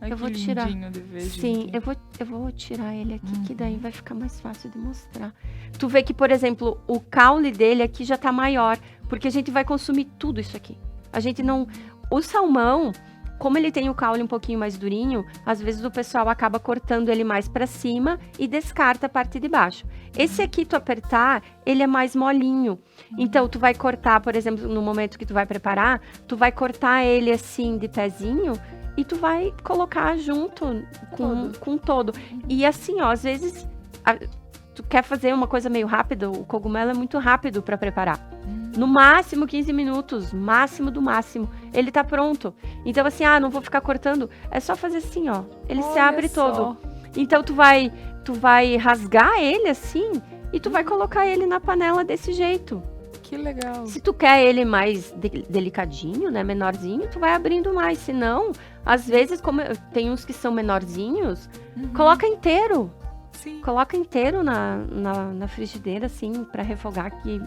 eu vou que tirar. lindinho de ver, Sim, gente. eu vou tirar ele aqui, que daí vai ficar mais fácil de mostrar. Tu vê que, por exemplo, o caule dele aqui já tá maior, porque a gente vai consumir tudo isso aqui. A gente não... O salmão, como ele tem o caule um pouquinho mais durinho, às vezes o pessoal acaba cortando ele mais pra cima e descarta a parte de baixo. Esse aqui, tu apertar, ele é mais molinho. Então, tu vai cortar, por exemplo, no momento que tu vai preparar, tu vai cortar ele assim de pezinho e tu vai colocar junto com todo. E assim, ó, às vezes tu quer fazer uma coisa meio rápida, o cogumelo é muito rápido para preparar. No máximo 15 minutos, máximo do máximo, ele tá pronto. Então assim, não vou ficar cortando, é só fazer assim, ó. Ele se abre todo. Então tu vai rasgar ele assim e tu vai colocar ele na panela desse jeito. Que legal. Se tu quer ele mais delicadinho, né, menorzinho, tu vai abrindo mais. Se não, às vezes, como tem uns que são menorzinhos, coloca inteiro. Sim. Coloca inteiro na frigideira, assim, pra refogar, que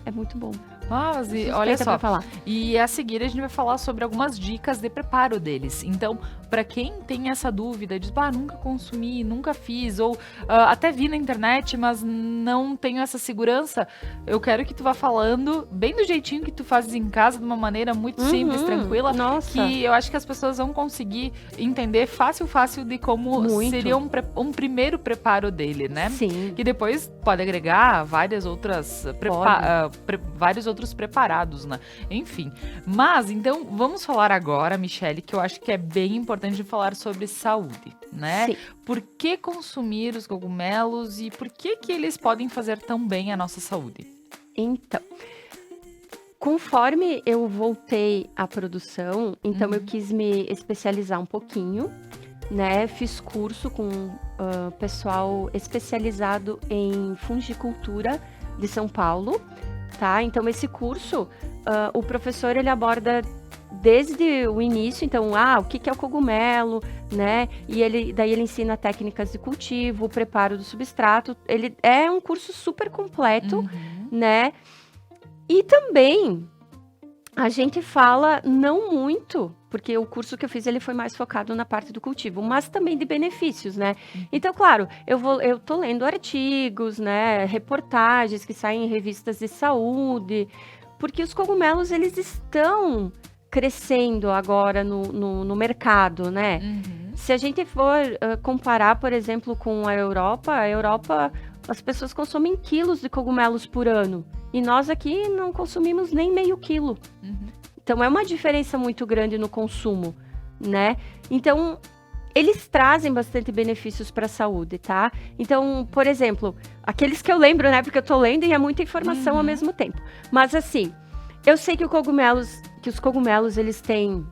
é muito bom. Mas, e olha só, e a seguir a gente vai falar sobre algumas dicas de preparo deles. Então, para quem tem essa dúvida, diz, nunca consumi, nunca fiz, ou até vi na internet, mas não tenho essa segurança, eu quero que tu vá falando bem do jeitinho que tu fazes em casa, de uma maneira muito simples, tranquila, que eu acho que as pessoas vão conseguir entender fácil de como seria um primeiro preparo dele, né? Sim. Que depois pode agregar vários outros preparados, né? Enfim. Mas, então, vamos falar agora, Michele, que eu acho que é bem importante falar sobre saúde, né? Sim. Por que consumir os cogumelos e por que eles podem fazer tão bem à nossa saúde? Então, conforme eu voltei à produção, então eu quis me especializar um pouquinho, né? Fiz curso com pessoal especializado em fungicultura de São Paulo, tá? Então, esse curso, o professor, ele aborda desde o início, então, o que é o cogumelo, né? E daí ele ensina técnicas de cultivo, o preparo do substrato. Ele é um curso super completo, né? E também a gente fala não muito, porque o curso que eu fiz, ele foi mais focado na parte do cultivo, mas também de benefícios, né? Então, claro, eu tô lendo artigos, né, reportagens que saem em revistas de saúde, porque os cogumelos, eles estão crescendo agora no mercado, né? Se a gente for comparar, por exemplo, com a Europa, as pessoas consomem quilos de cogumelos por ano, e nós aqui não consumimos nem meio quilo. Então, é uma diferença muito grande no consumo, né? Então, eles trazem bastante benefícios para a saúde, tá? Então, por exemplo, aqueles que eu lembro, né? Porque eu tô lendo e é muita informação ao mesmo tempo. Mas, assim, eu sei que os cogumelos, eles têm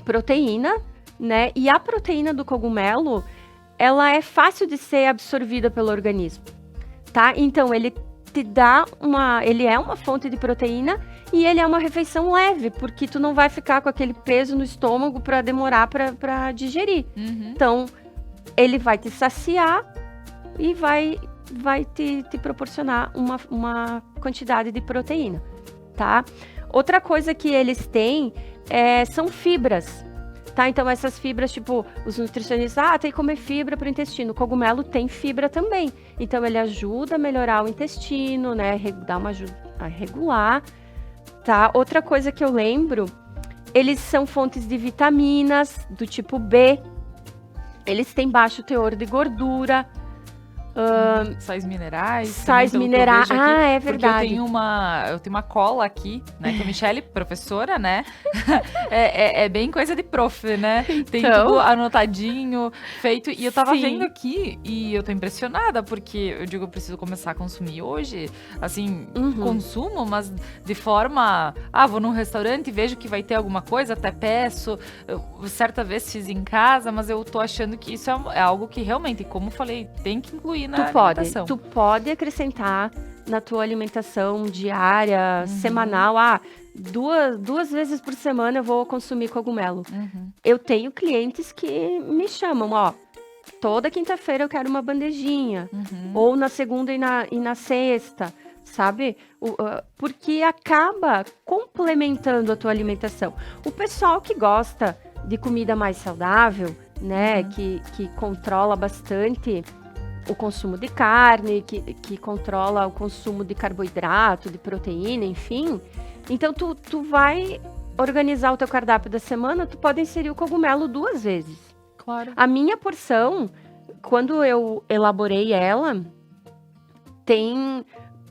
proteína, né? E a proteína do cogumelo, ela é fácil de ser absorvida pelo organismo, tá? Então, ele é uma fonte de proteína e ele é uma refeição leve, porque tu não vai ficar com aquele peso no estômago para demorar para digerir. Então, ele vai te saciar e vai te proporcionar uma quantidade de proteína, tá? Outra coisa que eles têm são fibras, tá? Então, essas fibras, tipo, os nutricionistas, tem que comer fibra para o intestino. O cogumelo tem fibra também. Então, ele ajuda a melhorar o intestino, né? Dá uma ajuda a regular, tá? Outra coisa que eu lembro, eles são fontes de vitaminas do tipo B, Eles têm baixo teor de gordura, Sais minerais. sais também, pelo que eu minerais. vejo aqui, Ah, é porque verdade. eu tenho uma cola aqui, né? Que a Michelle, professora, né? É bem coisa de prof, né? Tem Então. tudo anotadinho, feito. E eu tava Sim. vendo aqui e eu tô impressionada, porque eu digo, eu preciso começar a consumir hoje. Assim, consumo, mas de forma. Ah, vou num restaurante e vejo que vai ter alguma coisa, até peço. Eu, certa vez fiz em casa, mas eu tô achando que isso é algo que realmente, como eu falei, tem que incluir na alimentação. Tu pode acrescentar na tua alimentação diária, semanal. Duas vezes por semana eu vou consumir cogumelo. Eu tenho clientes que me chamam, ó, toda quinta-feira eu quero uma bandejinha. Ou na segunda e na sexta, sabe? Porque acaba complementando a tua alimentação. O pessoal que gosta de comida mais saudável, né, que controla bastante o consumo de carne, que controla o consumo de carboidrato, de proteína, enfim. Então, tu vai organizar o teu cardápio da semana, tu pode inserir o cogumelo 2 vezes. Claro. A minha porção, quando eu elaborei ela,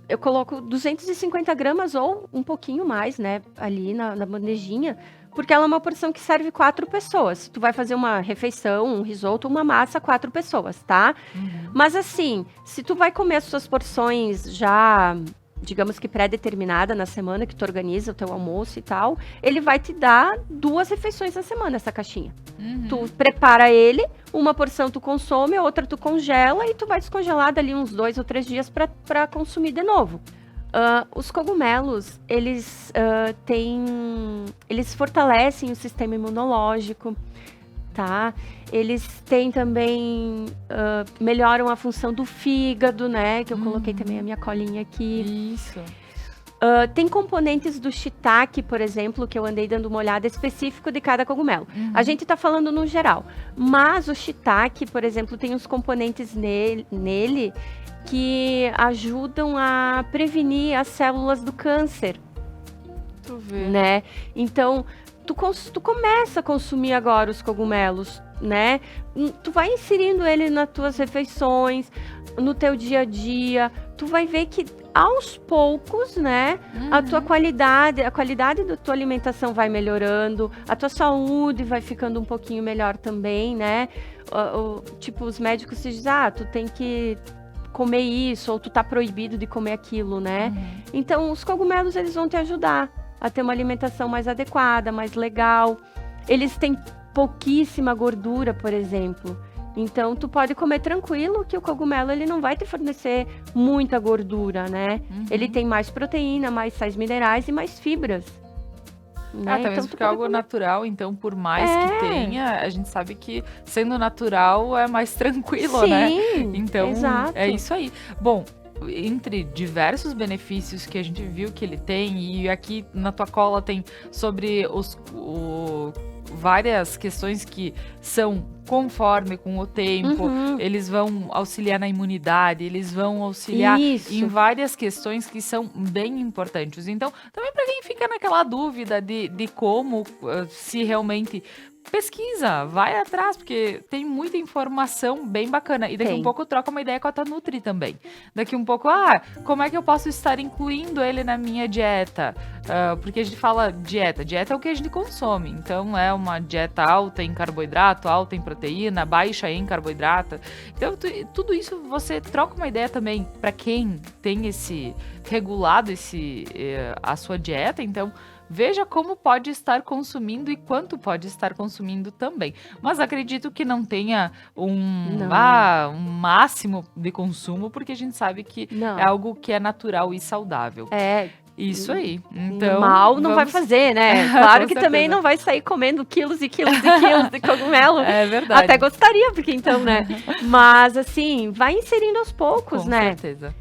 eu coloco 250 gramas ou um pouquinho mais, né, ali na bandejinha, porque ela é uma porção que serve 4 pessoas. Tu vai fazer uma refeição, um risoto, uma massa, 4 pessoas, tá? Mas assim, se tu vai comer as suas porções já, digamos que pré-determinada na semana, que tu organiza o teu almoço e tal, ele vai te dar 2 refeições na semana, essa caixinha. Tu prepara ele, uma porção tu consome, a outra tu congela e tu vai descongelar dali uns 2 ou 3 dias para consumir de novo. Os cogumelos, eles fortalecem o sistema imunológico, tá? Eles têm também, melhoram a função do fígado, né? Que eu coloquei também a minha colinha aqui. Isso. Tem componentes do shiitake, por exemplo, que eu andei dando uma olhada específico de cada cogumelo. A gente tá falando no geral, mas o shiitake, por exemplo, tem uns componentes nele que ajudam a prevenir as células do câncer. Tu vê. Né? Então, tu começa a consumir agora os cogumelos, né? Tu vai inserindo ele nas tuas refeições, no teu dia a dia. Tu vai ver que aos poucos, né, a qualidade da tua alimentação vai melhorando, a tua saúde vai ficando um pouquinho melhor também, né? Tipo, os médicos te dizem, tu tem que comer isso, ou tu tá proibido de comer aquilo, né? Então, os cogumelos, eles vão te ajudar a ter uma alimentação mais adequada, mais legal. Eles têm pouquíssima gordura, por exemplo. Então, tu pode comer tranquilo que o cogumelo, ele não vai te fornecer muita gordura, né? Ele tem mais proteína, mais sais minerais e mais fibras. Né? Até mesmo porque é algo natural, então por mais que tenha, a gente sabe que sendo natural é mais tranquilo, Sim, né? Então, exato. é isso aí. Bom, entre diversos benefícios que a gente viu que ele tem, e aqui na tua cola tem sobre várias questões que são conforme com o tempo, eles vão auxiliar na imunidade, eles vão auxiliar em várias questões que são bem importantes. Então, também para quem fica naquela dúvida de como, se realmente pesquisa, vai atrás, porque tem muita informação bem bacana. E daqui um pouco troca uma ideia com a tua Nutri também. Daqui um pouco, como é que eu posso estar incluindo ele na minha dieta? Porque a gente fala dieta é o que a gente consome. Então, é uma dieta alta em carboidrato, alta em proteína, baixa em carboidrato. Então, tudo isso você troca uma ideia também para quem tem regulado a sua dieta. Então, veja como pode estar consumindo e quanto pode estar consumindo também. Mas acredito que não tenha um máximo de consumo, porque a gente sabe que é algo que é natural e saudável. Isso aí. Então, mal não vai fazer, né? Claro que também não vai sair comendo quilos e quilos e quilos de cogumelo. É verdade. Até gostaria, porque então, né? Mas assim, vai inserindo aos poucos, né? Com certeza.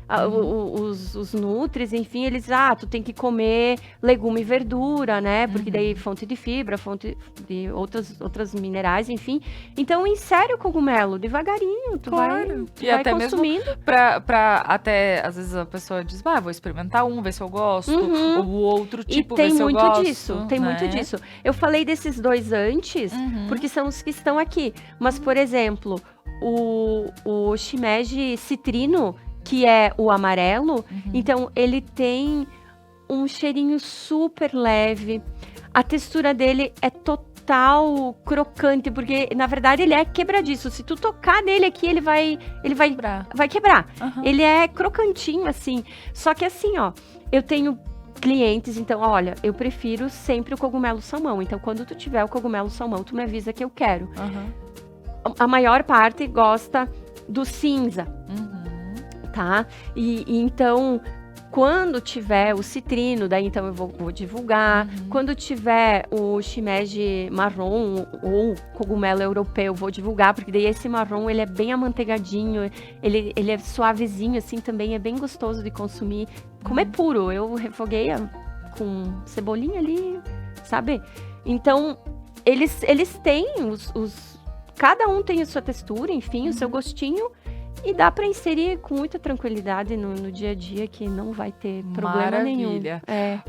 Os nutris, enfim, eles, tu tem que comer legume e verdura, né? Porque daí fonte de fibra, fonte de outras minerais, enfim. Então, insere o cogumelo devagarinho, tu vai até consumindo. Mesmo até, às vezes a pessoa diz, vou experimentar ver se eu gosto, ou o outro tipo, ver se eu gosto. Tem muito disso. Eu falei desses dois antes, porque são os que estão aqui. Mas, por exemplo, o shimeji citrino, que é o amarelo, então ele tem um cheirinho super leve. A textura dele é total crocante, porque na verdade ele é quebradiço. Se tu tocar nele aqui, ele vai quebrar. Ele é crocantinho assim. Só que assim, eu tenho clientes, então, olha, eu prefiro sempre o cogumelo salmão. Então, quando tu tiver o cogumelo salmão, tu me avisa que eu quero. A maior parte gosta do cinza, tá? E então, quando tiver o citrino, daí então eu vou divulgar. Quando tiver o shimeji marrom ou cogumelo europeu, vou divulgar, porque daí esse marrom, ele é bem amanteigadinho, ele é suavezinho, assim, também é bem gostoso de consumir. Como é puro, eu refoguei com cebolinha ali, sabe? Então, eles têm cada um tem a sua textura, enfim, o seu gostinho. E dá para inserir com muita tranquilidade no dia a dia, que não vai ter problema nenhum.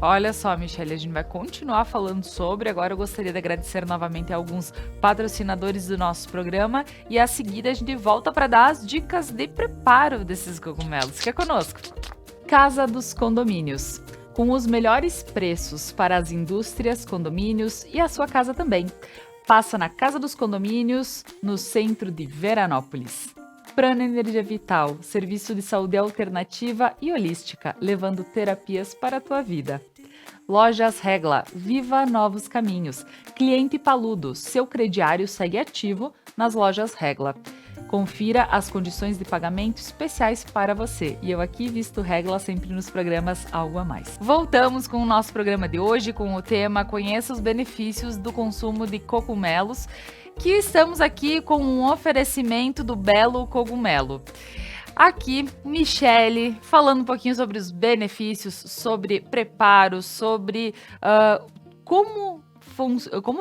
Olha só, Michele, a gente vai continuar falando sobre. Agora eu gostaria de agradecer novamente a alguns patrocinadores do nosso programa. E a seguir a gente volta para dar as dicas de preparo desses cogumelos. Fica conosco. Casa dos Condomínios. Com os melhores preços para as indústrias, condomínios e a sua casa também. Passa na Casa dos Condomínios, no centro de Veranópolis. Prana Energia Vital, serviço de saúde alternativa e holística, levando terapias para a tua vida. Lojas Regla, viva novos caminhos. Cliente Paludo, seu crediário segue ativo nas Lojas Regla. Confira as condições de pagamento especiais para você. E eu aqui visto Regla sempre nos programas Algo a Mais. Voltamos com o nosso programa de hoje com o tema Conheça os benefícios do consumo de cogumelos, que estamos aqui com um oferecimento do Belo Cogumelo. Aqui, Michele, falando um pouquinho sobre os benefícios, sobre preparo, sobre como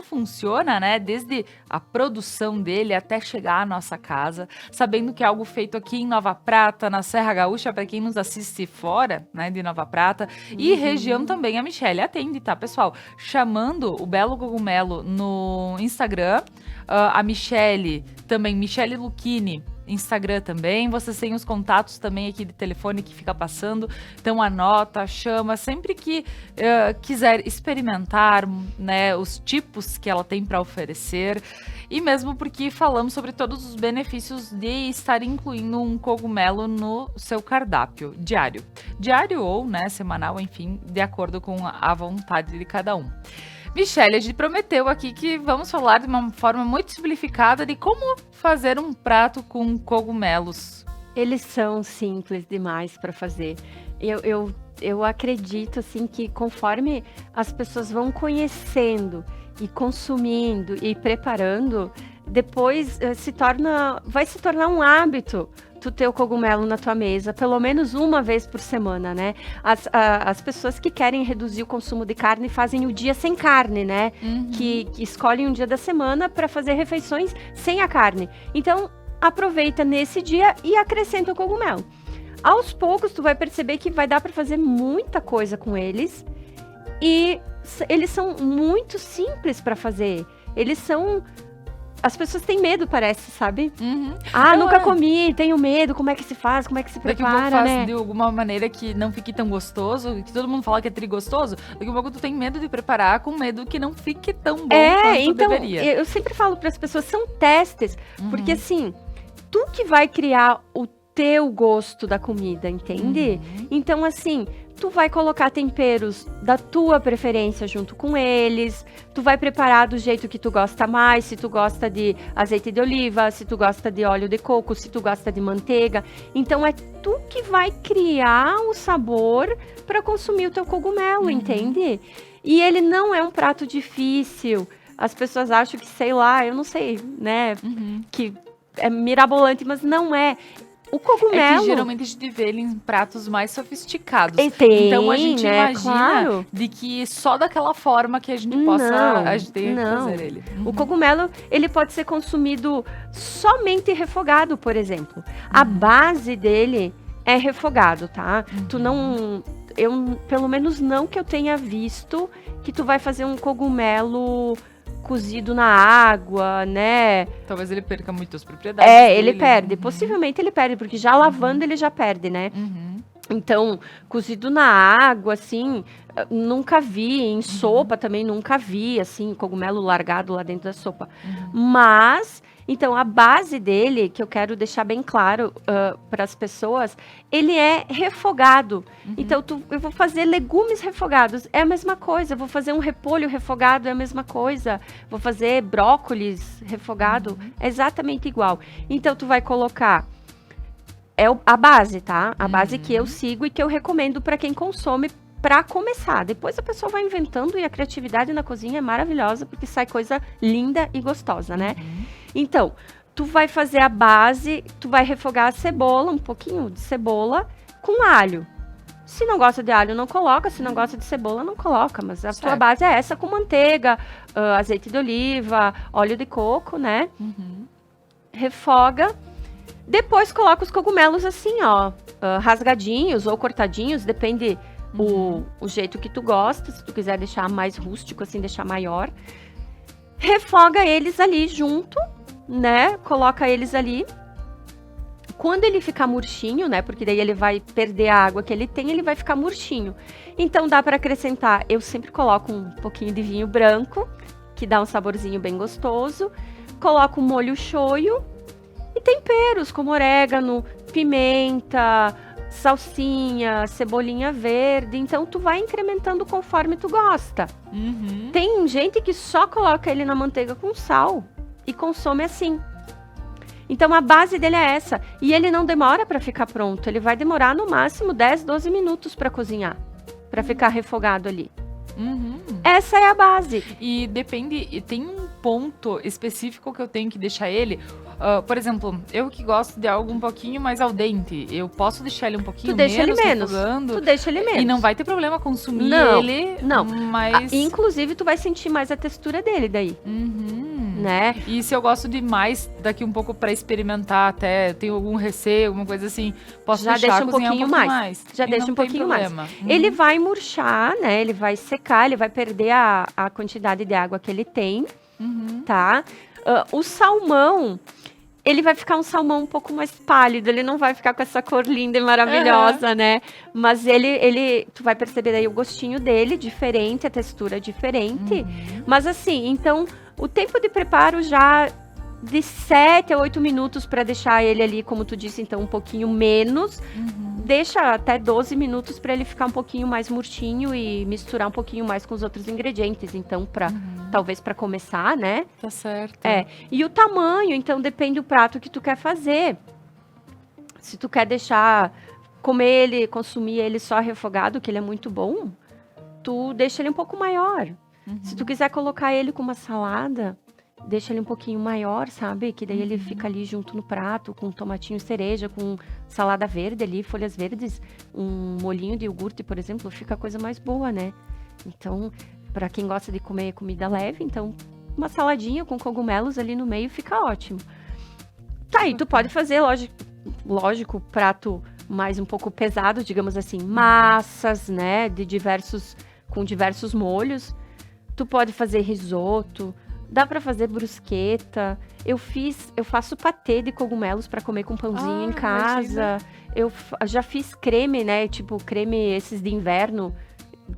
funciona, né, desde a produção dele até chegar à nossa casa, sabendo que é algo feito aqui em Nova Prata, na Serra Gaúcha, para quem nos assiste fora, né, de Nova Prata, e região também. A Michele atende, tá, pessoal? Chamando o Belo Cogumelo no Instagram, a Michele também, Michele Lucchini, Instagram também, vocês têm os contatos também aqui de telefone que fica passando, então anota, chama, sempre que quiser experimentar, né, os tipos que ela tem para oferecer, e mesmo porque falamos sobre todos os benefícios de estar incluindo um cogumelo no seu cardápio diário ou, né, semanal, enfim, de acordo com a vontade de cada um. Michele, a gente prometeu aqui que vamos falar de uma forma muito simplificada de como fazer um prato com cogumelos. Eles são simples demais para fazer. Eu acredito, assim, que conforme as pessoas vão conhecendo e consumindo e preparando, depois vai se tornar um hábito tu ter o cogumelo na tua mesa, pelo menos uma vez por semana, né? As pessoas que querem reduzir o consumo de carne fazem o dia sem carne, né? Que escolhem um dia da semana para fazer refeições sem a carne. Então, aproveita nesse dia e acrescenta o cogumelo. Aos poucos, tu vai perceber que vai dar para fazer muita coisa com eles. E eles são muito simples para fazer. As pessoas têm medo, parece, sabe? Nunca comi, tenho medo, como é que se faz, como é que se prepara, daqui a pouco né? faz de alguma maneira que não fique tão gostoso, que todo mundo fala que é trigostoso, daqui a pouco tu tem medo de preparar com medo que não fique tão bom quanto deveria. Eu sempre falo para as pessoas, são testes, porque assim, tu que vai criar o teu gosto da comida, entende? Então, assim, tu vai colocar temperos da tua preferência junto com eles, tu vai preparar do jeito que tu gosta mais, se tu gosta de azeite de oliva, se tu gosta de óleo de coco, se tu gosta de manteiga. Então, é tu que vai criar o sabor para consumir o teu cogumelo, entende? E ele não é um prato difícil. As pessoas acham que, sei lá, eu não sei, né, que é mirabolante, mas não é. O É cogumelo... que geralmente a gente vê ele em pratos mais sofisticados. Tem, Então a gente né? imagina Claro. de que só daquela forma que a gente a gente tenha que não. fazer ele. O cogumelo, ele pode ser consumido somente refogado, por exemplo. A base dele é refogado, tá? Tu não... pelo menos não que eu tenha visto que tu vai fazer um cogumelo cozido na água, né? Talvez ele perca muitas propriedades dele. Ele perde. Possivelmente ele perde, porque já lavando ele já perde, né? Então, cozido na água, assim, nunca vi. Em sopa também nunca vi, assim, cogumelo largado lá dentro da sopa. Mas, então, a base dele, que eu quero deixar bem claro para as pessoas, ele é refogado. Então, eu vou fazer legumes refogados, é a mesma coisa. Eu vou fazer um repolho refogado, é a mesma coisa. Vou fazer brócolis refogado, é exatamente igual. Então, tu vai colocar... a base, tá? A base que eu sigo e que eu recomendo para quem consome para começar. Depois a pessoa vai inventando e a criatividade na cozinha é maravilhosa porque sai coisa linda e gostosa, né? Então, tu vai fazer a base, tu vai refogar a cebola, um pouquinho de cebola com alho. Se não gosta de alho, não coloca. Se não gosta de cebola, não coloca. Mas a tua base é essa, com manteiga, azeite de oliva, óleo de coco, né? Refoga. Depois coloca os cogumelos assim, ó, rasgadinhos ou cortadinhos, depende o jeito que tu gosta. Se tu quiser deixar mais rústico, assim, deixar maior. Refoga eles ali junto, né? Coloca eles ali. Quando ele ficar murchinho, né? Porque daí ele vai perder a água que ele tem, ele vai ficar murchinho. Então dá para acrescentar, eu sempre coloco um pouquinho de vinho branco, que dá um saborzinho bem gostoso. Coloco um molho shoyu. E temperos como orégano, pimenta, salsinha, cebolinha verde. Então, tu vai incrementando conforme tu gosta. Tem gente que só coloca ele na manteiga com sal e consome assim. Então, a base dele é essa. E ele não demora para ficar pronto. Ele vai demorar no máximo 10, 12 minutos para cozinhar. Para ficar refogado ali. Essa é a base. E depende, tem um ponto específico que eu tenho que deixar ele. Por exemplo, eu que gosto de algo um pouquinho mais al dente, eu posso deixar ele um pouquinho menos refogando. Tu deixa ele menos. E não vai ter problema consumir ele. Não, mas... inclusive tu vai sentir mais a textura dele daí. Né? E se eu gosto de mais daqui um pouco para experimentar, até tenho algum receio, alguma coisa assim, posso já deixar deixa um pouquinho mais. Já deixa um pouquinho mais. Ele vai murchar, né? Ele vai secar, ele vai perder a quantidade de água que ele tem, tá? O salmão, ele vai ficar um salmão um pouco mais pálido, ele não vai ficar com essa cor linda e maravilhosa, né? Mas tu vai perceber aí o gostinho dele diferente, a textura diferente. Mas assim, então, o tempo de preparo já de 7 a 8 minutos para deixar ele ali, como tu disse, então um pouquinho menos. Deixa até 12 minutos para ele ficar um pouquinho mais murchinho e misturar um pouquinho mais com os outros ingredientes. Então, talvez para começar, né? Tá certo. E o tamanho, então depende do prato que tu quer fazer. Se tu quer comer ele, consumir ele só refogado, que ele é muito bom, tu deixa ele um pouco maior. Se tu quiser colocar ele com uma salada, deixa ele um pouquinho maior, sabe? Que daí ele fica ali junto no prato, com tomatinho cereja, com salada verde ali, folhas verdes, um molhinho de iogurte, por exemplo, fica a coisa mais boa, né? Então, para quem gosta de comer comida leve, então uma saladinha com cogumelos ali no meio fica ótimo. Tá aí, tu pode fazer, lógico, prato mais um pouco pesado, digamos assim, massas, né? Com diversos molhos. Tu pode fazer risoto. Dá pra fazer brusqueta. Eu faço patê de cogumelos pra comer com pãozinho em casa. Eu já fiz creme, né? Tipo, creme esses de inverno,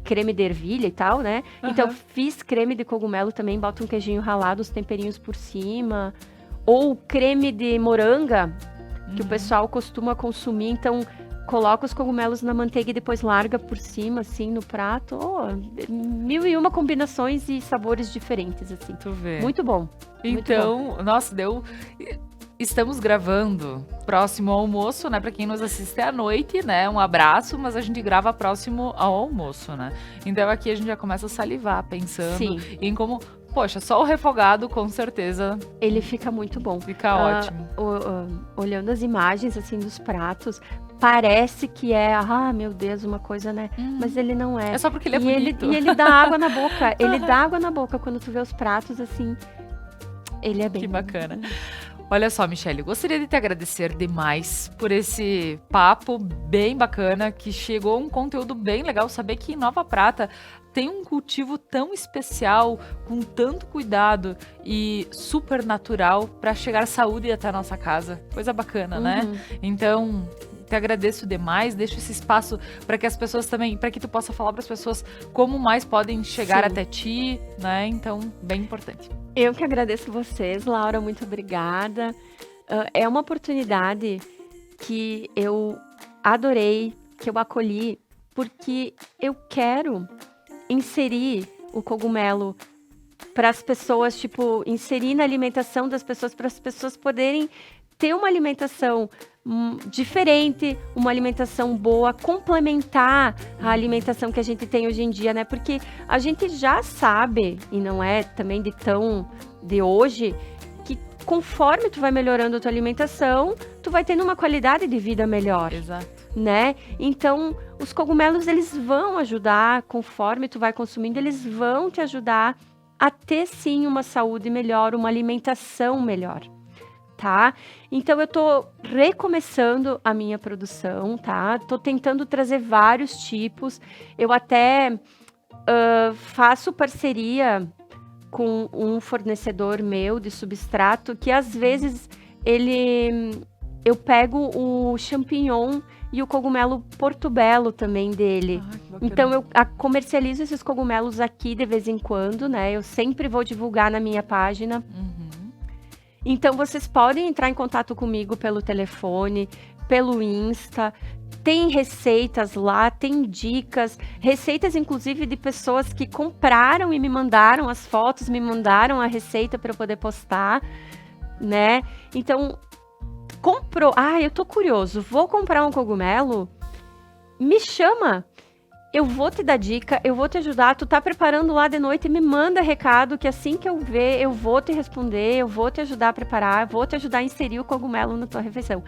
creme de ervilha e tal, né? Então, fiz creme de cogumelo também, boto um queijinho ralado, os temperinhos por cima. Ou creme de moranga, que o pessoal costuma consumir. Então, coloca os cogumelos na manteiga e depois larga por cima, assim, no prato. 1001 combinações e sabores diferentes, assim. Tu vê. Muito bom. Então, muito bom. Nossa, estamos gravando próximo ao almoço, né? Pra quem nos assiste à noite, né? Um abraço, mas a gente grava próximo ao almoço, né? Então aqui a gente já começa a salivar, pensando em como poxa, só o refogado, com certeza, Ele fica muito bom. fica ótimo. Olhando as imagens, assim, dos pratos, parece que é, meu Deus, uma coisa, né? Mas ele não é. É só porque ele é E bonito. e ele dá água na boca. Ele dá água na boca quando tu vê os pratos, assim. Ele é bem Que bom. bacana. Olha só, Michele, eu gostaria de te agradecer demais por esse papo bem bacana, que chegou um conteúdo bem legal. Saber que em Nova Prata tem um cultivo tão especial, com tanto cuidado e super natural para chegar saúde até a nossa casa. Coisa bacana, né? Uhum. Então, te agradeço demais, deixo esse espaço para que as pessoas também, para que tu possa falar para as pessoas como mais podem chegar Sim. até ti, né? Então, bem importante. Eu que agradeço vocês, Laura, muito obrigada. É uma oportunidade que eu adorei, que eu acolhi, porque eu quero inserir o cogumelo para as pessoas, tipo, inserir na alimentação das pessoas, para as pessoas poderem ter uma alimentação diferente, uma alimentação boa, complementar a alimentação que a gente tem hoje em dia, né? Porque a gente já sabe, e não é também de hoje, que conforme tu vai melhorando a tua alimentação, tu vai tendo uma qualidade de vida melhor, Exato. né? Então, os cogumelos, eles vão ajudar, conforme tu vai consumindo, eles vão te ajudar a ter, sim, uma saúde melhor, uma alimentação melhor. Tá? Então eu tô recomeçando a minha produção, tá? Tô tentando trazer vários tipos. Eu até faço parceria com um fornecedor meu de substrato que às vezes eu pego o champignon e o cogumelo portobello também dele. Ah, que bacana. Então eu comercializo esses cogumelos aqui de vez em quando, né? Eu sempre vou divulgar na minha página. Uhum. Então, vocês podem entrar em contato comigo pelo telefone, pelo Insta. Tem receitas lá, tem dicas, receitas inclusive de pessoas que compraram e me mandaram as fotos, me mandaram a receita para eu poder postar, né? Então, comprou. Eu tô curioso, vou comprar um cogumelo? Me chama. Eu vou te dar dica, eu vou te ajudar. Tu tá preparando lá de noite, me manda recado que assim que eu ver, eu vou te responder, eu vou te ajudar a preparar, eu vou te ajudar a inserir o cogumelo na tua refeição.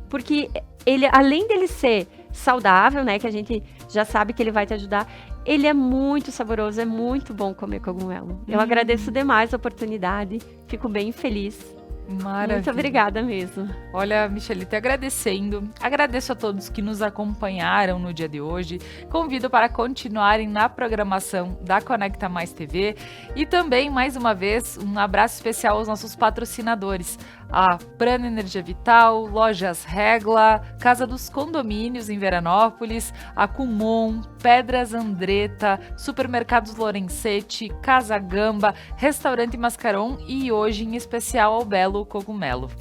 Porque ele, além dele ser saudável, né, que a gente já sabe que ele vai te ajudar, ele é muito saboroso, é muito bom comer cogumelo. Eu agradeço demais a oportunidade, fico bem feliz. Maravilha. Muito obrigada mesmo. Olha, Michele, te agradecendo. Agradeço a todos que nos acompanharam no dia de hoje. Convido para continuarem na programação da Conecta Mais TV. E também, mais uma vez, um abraço especial aos nossos patrocinadores. A Prana Energia Vital, Lojas Regla, Casa dos Condomínios em Veranópolis, a Kumon, Pedras Andretta, Supermercados Lorenzetti, Casa Gamba, Restaurante Mascaron e hoje, em especial, ao Belo Cogumelo.